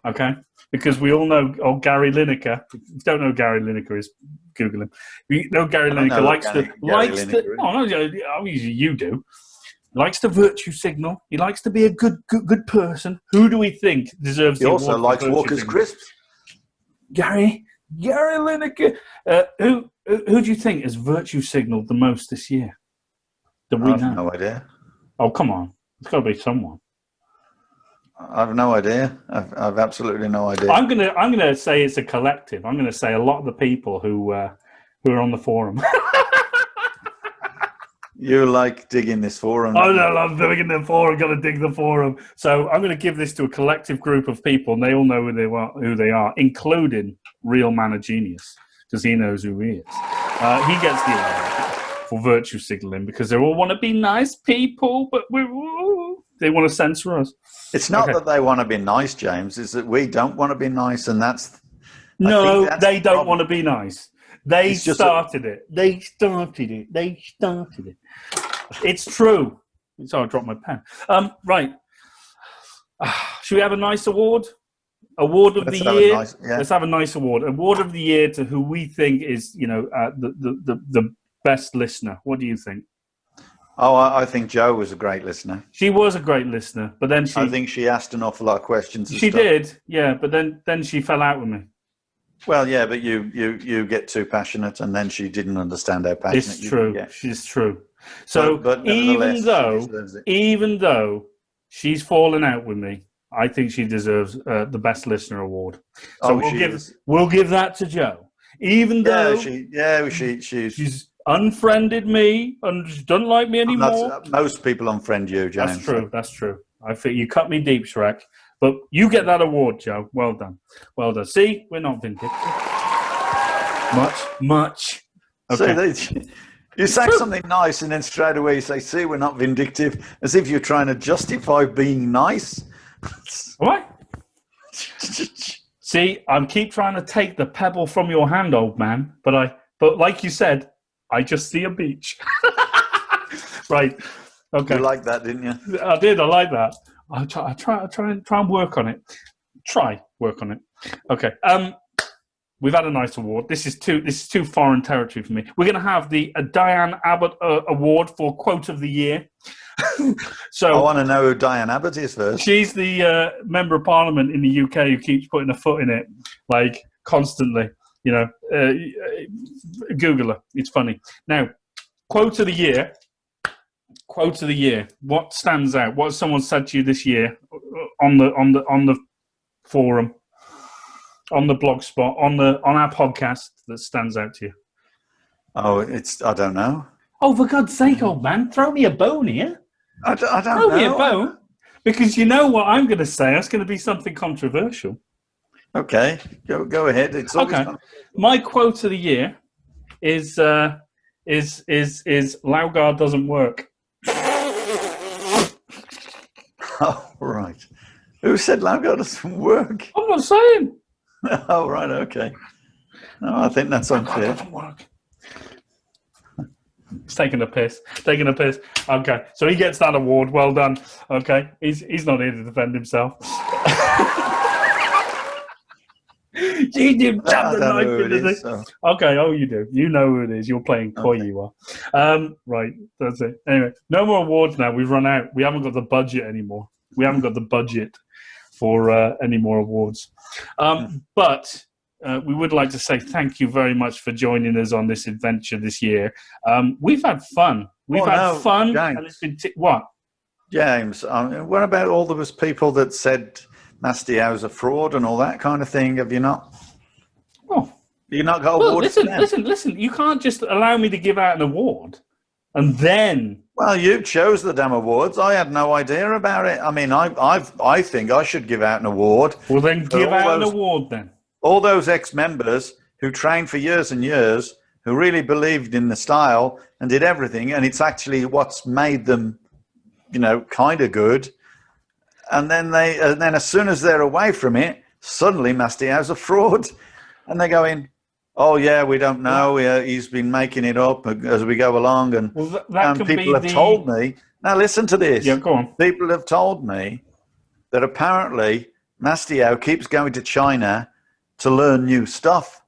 Okay? Because we all know Gary Lineker. If you don't know who Gary Lineker is, Google him. You know Gary Lineker likes to. Oh no, you do. Likes to virtue signal. He likes to be a good person. Who do we think deserves the award? He also likes Walker's Crisps. Gary Lineker. Who do you think has virtue signaled the most this year? I have no idea. Oh come on, it's got to be someone. I have no idea. I've absolutely no idea. I'm gonna say it's a collective. I'm gonna say a lot of the people who are on the forum. You like digging this forum? Oh no, I'm digging the forum. Got to dig the forum. So I'm going to give this to a collective group of people, and they all know who they are, including Real Man of Genius, because he knows who he is. He gets the award for virtue signaling because they all want to be nice people, but they want to censor us. It's not that they want to be nice, James. It's that we don't want to be nice, and that's... No, they don't want to be nice. They started it. They started it. It's true. So I dropped my pen. Right. Should we have a nice award? Award of the year. Let's have a nice award. Award of the year to who we think is, the best listener. What do you think? Oh, I think Jo was a great listener. She was a great listener, but then I think she asked an awful lot of questions. She did, yeah, but then she fell out with me. Well, yeah, but you get too passionate, and then she didn't understand how passionate it's true. Get. She's true. So but even though she's fallen out with me, I think she deserves the best listener award. So we'll give that to Jo. Even though she's unfriended me and doesn't like me anymore. Most people unfriend you, James. That's true. That's true. I think you cut me deep, Shrek. But you get that award, Jo. Well done. Well done. See, we're not vindictive. Much. Okay. So you say something nice and then straight away you say, see, we're not vindictive, as if you're trying to justify being nice. What? See, I keep trying to take the pebble from your hand, old man. But like you said, I just see a beach. Right. Okay. You liked that, didn't you? I did. I like that. I try and work on it. Work on it. Okay. We've had a nice award. This is too foreign territory for me. We're going to have the Diane Abbott Award for Quote of the Year. So I want to know who Diane Abbott is first. She's the member of Parliament in the UK who keeps putting a foot in it, like constantly. Google her. It's funny. Now, Quote of the Year. Quote of the year. What stands out? What has someone said to you this year on the forum, on the blog spot, on our podcast that stands out to you? Oh, I don't know. Oh, for God's sake, old man, throw me a bone here. I don't know. Throw me a bone, because you know what I'm going to say. It's going to be something controversial. Okay, go ahead. It's okay. My quote of the year is Laugard doesn't work. Oh, right. Who said Laugard doesn't work? I'm not saying. Oh, right, okay. No, I think that's unfair. Doesn't work. He's taking a piss. Okay, so he gets that award. Well done. Okay, he's not here to defend himself. You did jab the knife into the... So. Okay, you do. You know who it is. You're playing coy, okay. You are. Right, that's it. Anyway, no more awards now. We've run out. We haven't got the budget anymore. We haven't got the budget for any more awards. But we would like to say thank you very much for joining us on this adventure this year. We've had fun. We've had fun. James. And it's been what? James, what about all those people that said... Nasty Hour's a fraud and all that kind of thing. Have you not? Oh, you not got awards? Listen. You can't just allow me to give out an award and then. Well, you chose the damn awards. I had no idea about it. I mean, I think I should give out an award. Well, then give out an award then. All those ex-members who trained for years and years, who really believed in the style and did everything, and it's actually what's made them, kind of good. And then as soon as they're away from it, suddenly Nasty Hour's a fraud. And they're going, oh, yeah, we don't know. He's been making it up as we go along. And, people have told me. Now, listen to this. Yeah, go on. People have told me that apparently Nasty Hour keeps going to China to learn new stuff.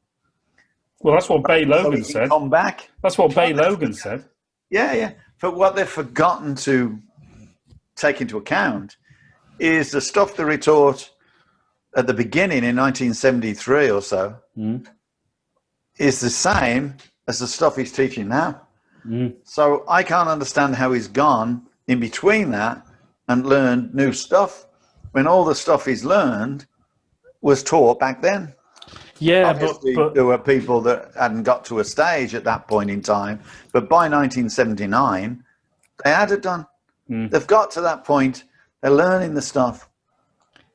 Well, that's what Bay Logan said. Come back. That's what Bay Logan said. Yeah. But what they've forgotten to take into account is the stuff that he taught at the beginning in 1973 or so is the same as the stuff he's teaching now. So I can't understand how he's gone in between that and learned new stuff when all the stuff he's learned was taught back then. Yeah, obviously, but there were people that hadn't got to a stage at that point in time, but by 1979, they had it done. They've got to that point. They're learning the stuff.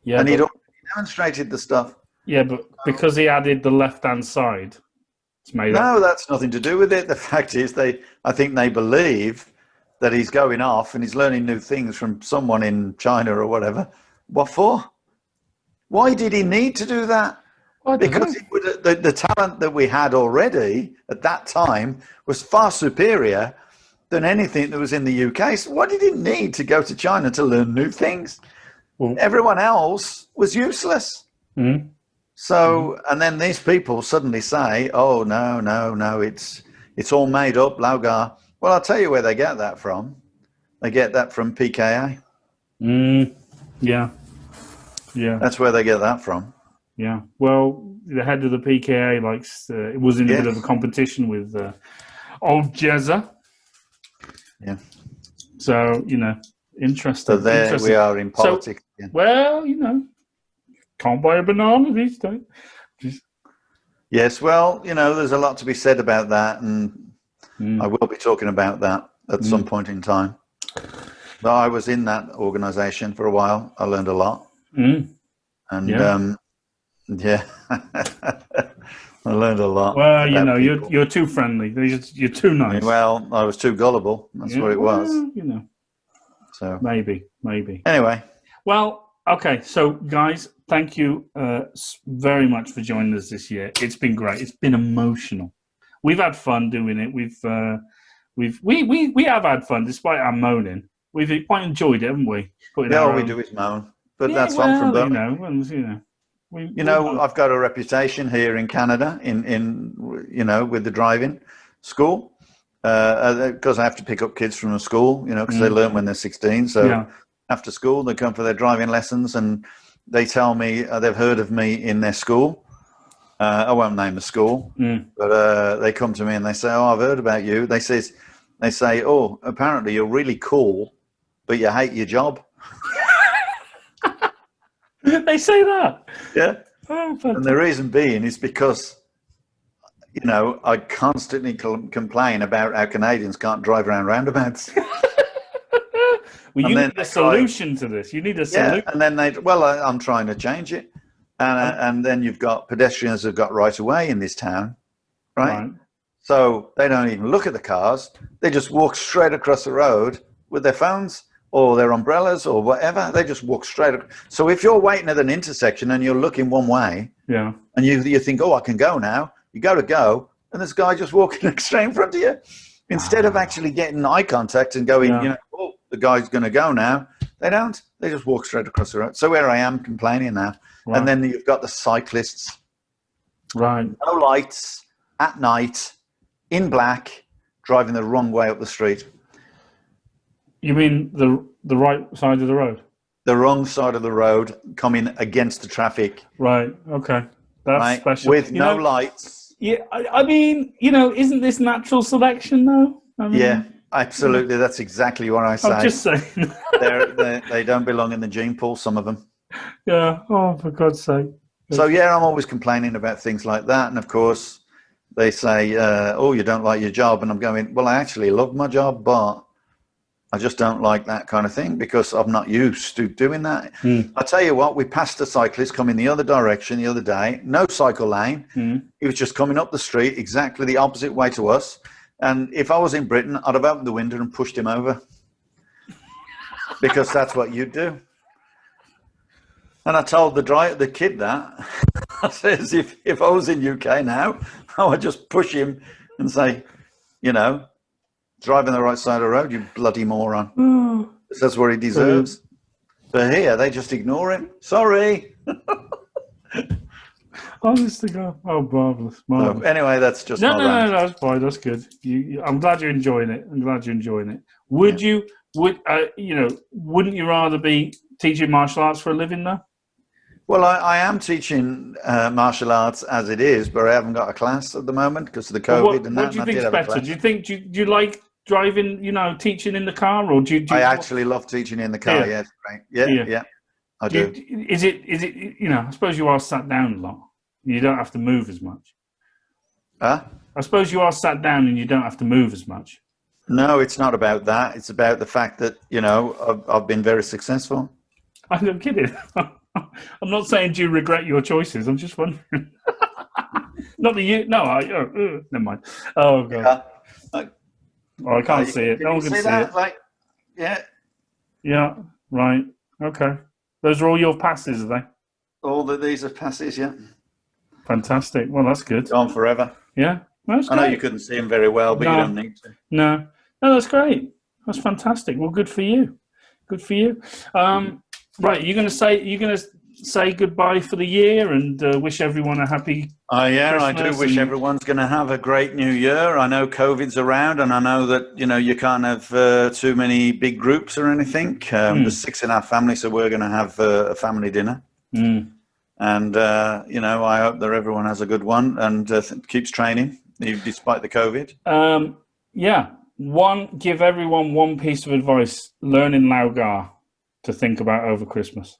Yeah, and he'd already demonstrated the stuff. Yeah, but because he added the left-hand side, it's made up. No, that's nothing to do with it. The fact is, I think they believe that he's going off and he's learning new things from someone in China or whatever. What for? Why did he need to do that? Because the talent that we had already at that time was far superior than anything that was in the UK. So why did he need to go to China to learn new things? Well, Everyone else was useless. mm, So, and then these people suddenly say, "Oh no, it's all made up, Laugar." Well, I'll tell you where they get that from. They get that from PKA. yeah. That's where they get that from. Yeah. Well, the head of the PKA likes. It was in a bit of a competition with old Jezza. Yeah. So interesting. So there interesting. we are in politics. So, well, can't buy a banana these days. Yes, well, there's a lot to be said about that, and I will be talking about that at some point in time. But I was in that organisation for a while. I learned a lot, and I learned a lot. Well, you're too friendly. You're too nice. Well, I was too gullible. That's what it was. So maybe. Anyway. Well, okay. So, guys, thank you very much for joining us this year. It's been great. It's been emotional. We've had fun doing it. We have had fun despite our moaning. We've quite enjoyed it, haven't we? All we do is moan, but that's fun from Birmingham. I've got a reputation here in Canada, in with the driving school, because I have to pick up kids from the school, because they learn when they're 16. So after school, they come for their driving lessons, and they tell me they've heard of me in their school. I won't name the school, but they come to me and they say, "Oh, I've heard about you." They say, "Oh, apparently you're really cool, but you hate your job." They say that? Yeah. Oh, and the reason being is because, I constantly complain about how Canadians can't drive around roundabouts. Well, you need a solution to this. You need a solution. Yeah, and then I'm trying to change it. And then you've got pedestrians who've got right of way in this town, right? So they don't even look at the cars. They just walk straight across the road with their phones or their umbrellas or whatever. They just walk straight. So if you're waiting at an intersection and you're looking one way, and you think, "Oh, I can go now," you go, and this guy just walking straight in front of you. Instead of actually getting eye contact and going, "Oh, the guy's going to go now," they don't. They just walk straight across the road. So where I am complaining now. Right. And then you've got the cyclists. Right. No lights, at night, in black, driving the wrong way up the street. You mean the right side of the road? The wrong side of the road, coming against the traffic. Right, okay. That's special. With no lights. Yeah, I mean, isn't this natural selection, though? Yeah, absolutely. That's exactly what I say. I'm just saying. They don't belong in the gene pool, some of them. Yeah. Oh, for God's sake. So I'm always complaining about things like that, and of course, they say, "Oh, you don't like your job," and I'm going, "Well, I actually love my job, but I just don't like that kind of thing because I'm not used to doing that." I tell you what, we passed a cyclist coming the other direction the other day, no cycle lane. He was just coming up the street exactly the opposite way to us, and if I was in Britain, I'd have opened the window and pushed him over because that's what you'd do. And I told the kid that. I says, if I was in UK now, I would just push him and say, driving the right side of the road, you bloody moron. That's what he deserves. But here, they just ignore him. Sorry. Honest to God. Oh, marvellous. So, anyway, that's just No, that's fine. That's good. I'm glad you're enjoying it. Wouldn't you rather be teaching martial arts for a living, though? Well, I am teaching martial arts as it is, but I haven't got a class at the moment because of the COVID and that. What do you think's better? Do you like driving, teaching in the car, or do you? I actually love teaching in the car. Yeah, right. Yeah, I do. Is it? I suppose you are sat down a lot. You don't have to move as much. Huh? I suppose you are sat down and you don't have to move as much. No, it's not about that. It's about the fact that I've been very successful. I'm kidding. I'm not saying do you regret your choices. I'm just wondering. Not that you. No, never mind. Oh God. I can't see it. No one can see it. Yeah. Right. Okay. Those are all your passes, are they? These are passes. Yeah. Fantastic. Well, that's good. Gone forever. Yeah. That's I know you couldn't see them very well, but you don't need to. No. No, that's great. That's fantastic. Well, good for you. Good for you. Right, you're going to say goodbye for the year and wish everyone a happy. Yeah, I do Christmas wish and- everyone's going to have a great new year. I know COVID's around, and I know that you can't have too many big groups or anything. There's 6 in our family, so we're going to have a family dinner. And I hope that everyone has a good one and keeps training despite the COVID. Yeah. Give everyone one piece of advice. Learn in Laugar to think about over Christmas.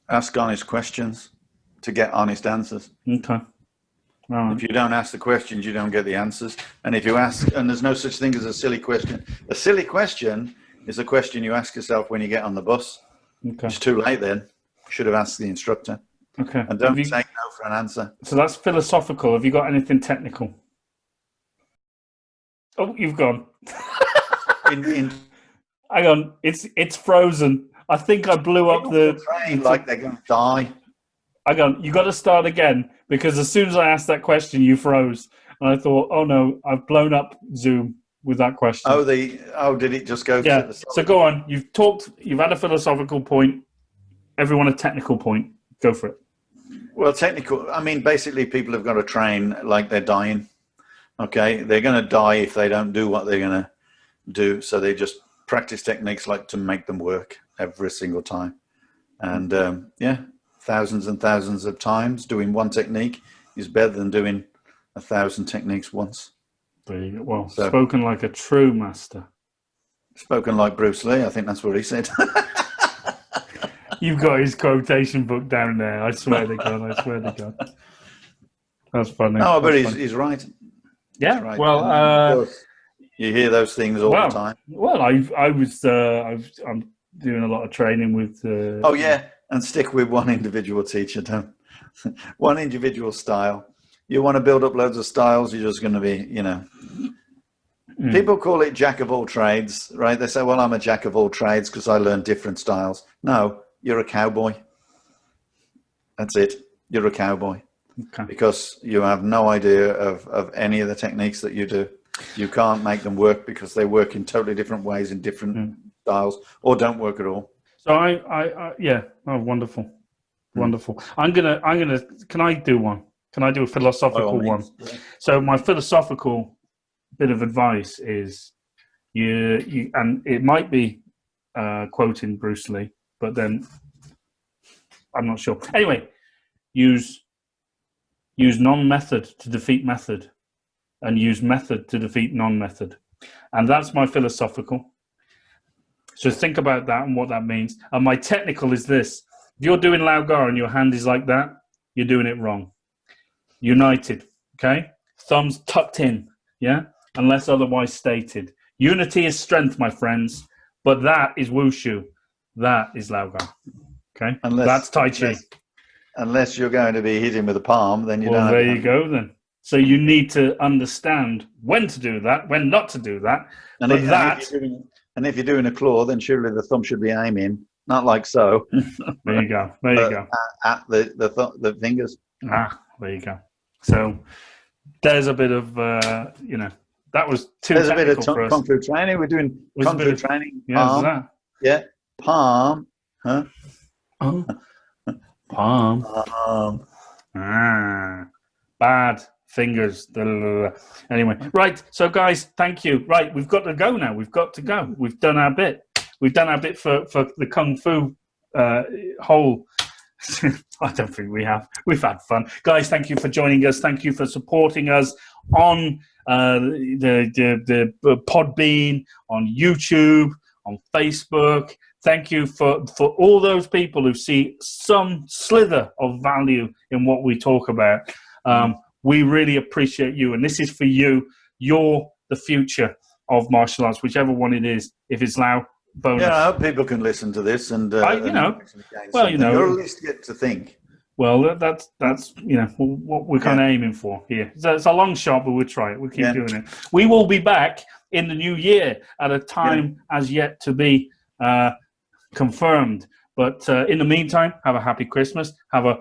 Ask honest questions to get honest answers. Okay. All right. If you don't ask the questions, you don't get the answers. And if you ask, and there's no such thing as a silly question. A silly question is a question you ask yourself when you get on the bus. Okay. It's too late then. You should have asked the instructor. Okay. And don't take no for an answer. So that's philosophical. Have you got anything technical? Oh, you've gone. Hang on. It's frozen. I think I blew up the train like they're going to die. Hang on. You got to start again because as soon as I asked that question, you froze, and I thought, oh no, I've blown up Zoom with that question. Did it just go? Yeah. To the So go on. You've talked. You've had a philosophical point. Everyone a technical point. Go for it. Well, technical. I mean, basically, people have got to train like they're dying. Okay, they're going to die if they don't do what they're going to do. So they just practice techniques like to make them work every single time. And thousands and thousands of times doing one technique is better than doing 1,000 techniques once. There you go. Well, spoken like a true master. Spoken like Bruce Lee. I think that's what he said. You've got his quotation book down there. I swear to God. I swear to God. That's funny. No, but he's right. Yeah. He's right. Well, you hear those things all the time. Well, I'm doing a lot of training with. Oh yeah, and stick with one individual teacher. Don't one individual style. You want to build up loads of styles, you're just going to be, People call it jack of all trades, right? They say, well, I'm a jack of all trades because I learn different styles. No, you're a cowboy. That's it. You're a cowboy. Okay. Because you have no idea of any of the techniques that you do. You can't make them work because they work in totally different ways in different styles or don't work at all. So wonderful. Wonderful. Can I do one? Can I do a philosophical one? Yeah. So my philosophical bit of advice is you and it might be quoting Bruce Lee, but then I'm not sure. Anyway, use non-method to defeat method and use method to defeat non-method. And that's my philosophical. So think about that and what that means. And my technical is this. If you're doing Laugar and your hand is like that, you're doing it wrong. United, okay? Thumbs tucked in, yeah? Unless otherwise stated. Unity is strength, my friends, but that is wushu. That is Laugar, okay? That's Tai Chi. Unless you're going to be hitting with a palm, then you don't have there you go then. So you need to understand when to do that, when not to do that. And if you're doing a claw, then surely the thumb should be aiming, not like so. There you go. There you go. At the fingers. There you go. So there's a bit of, that was too There's a bit of technical for us. kung fu training. We're doing kung fu training. Yeah, Yeah, palm. Huh? Oh. Palm. Bad fingers. Anyway, right. So, guys, thank you. Right, we've got to go now. We've got to go. We've done our bit. We've done our bit for the kung fu whole. I don't think we have. We've had fun, guys. Thank you for joining us. Thank you for supporting us on the Podbean, on YouTube, on Facebook. Thank you for all those people who see some slither of value in what we talk about. We really appreciate you, and this is for you. You're the future of martial arts, whichever one it is. If it's Lao, bonus. Yeah, I hope people can listen to this and or at least get to think. Well, that's what we're kind of aiming for here. So it's a long shot, but we'll try it. We'll keep doing it. We will be back in the new year at a time as yet to be confirmed. But in the meantime, have a happy Christmas. Have a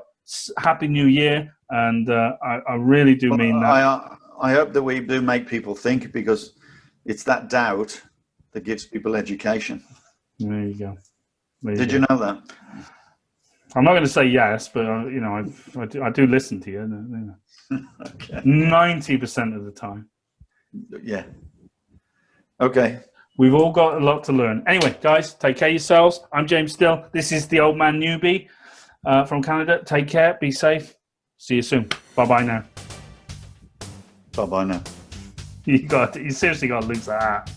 happy New Year, and I really do mean that. I hope that we do make people think, because it's that doubt that gives people education. There you go. Did you know that? I'm not going to say yes, but you know, I do listen to you. Okay. 90% of the time. Yeah. Okay. We've all got a lot to learn. Anyway, guys, take care of yourselves. I'm James Still. This is the old man newbie from Canada. Take care. Be safe. See you soon. Bye-bye now. Bye-bye now. You seriously got to lose that hat.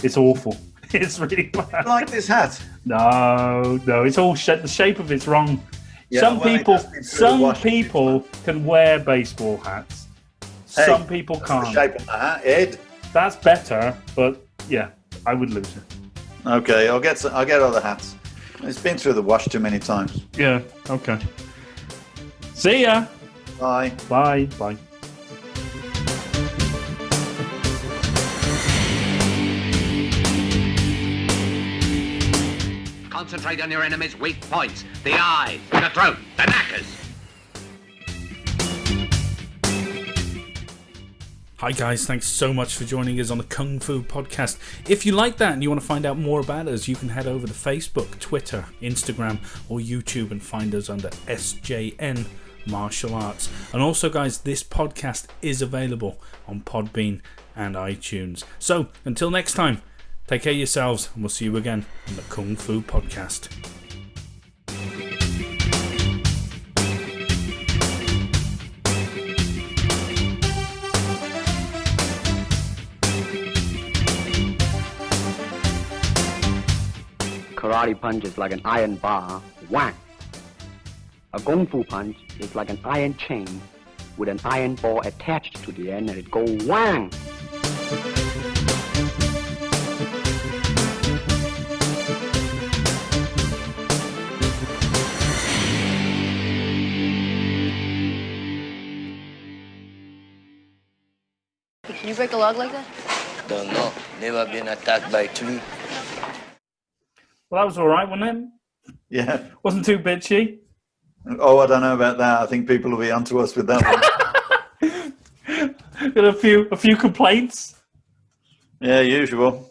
It's awful. It's really bad. You like this hat? No. It's all the shape of it's wrong. Yeah, some well, people can wear baseball hats. Hey, some people can't. The shape of the hat, Ed. That's better, but yeah, I would lose it. Okay, I'll get other hats. It's been through the wash too many times. Yeah. Okay. See ya. Bye. Bye. Bye. Concentrate on your enemy's weak points. The eyes, the throat, the knackers. Hi guys, thanks so much for joining us on the Kung Fu Podcast. If you like that and you want to find out more about us, you can head over to Facebook, Twitter, Instagram or YouTube and find us under SJN Martial Arts. And also guys, this podcast is available on Podbean and iTunes. So, until next time, take care of yourselves and we'll see you again on the Kung Fu Podcast. Karate punch is like an iron bar, whack. A Kung Fu punch is like an iron chain with an iron ball attached to the end and it go whang. Can you break a log like that? Don't know. Never been attacked by tree. Well, that was all right, wasn't it? Yeah. Wasn't too bitchy. Oh, I don't know about that. I think people will be onto us with that one. Got a few complaints. Yeah, usual.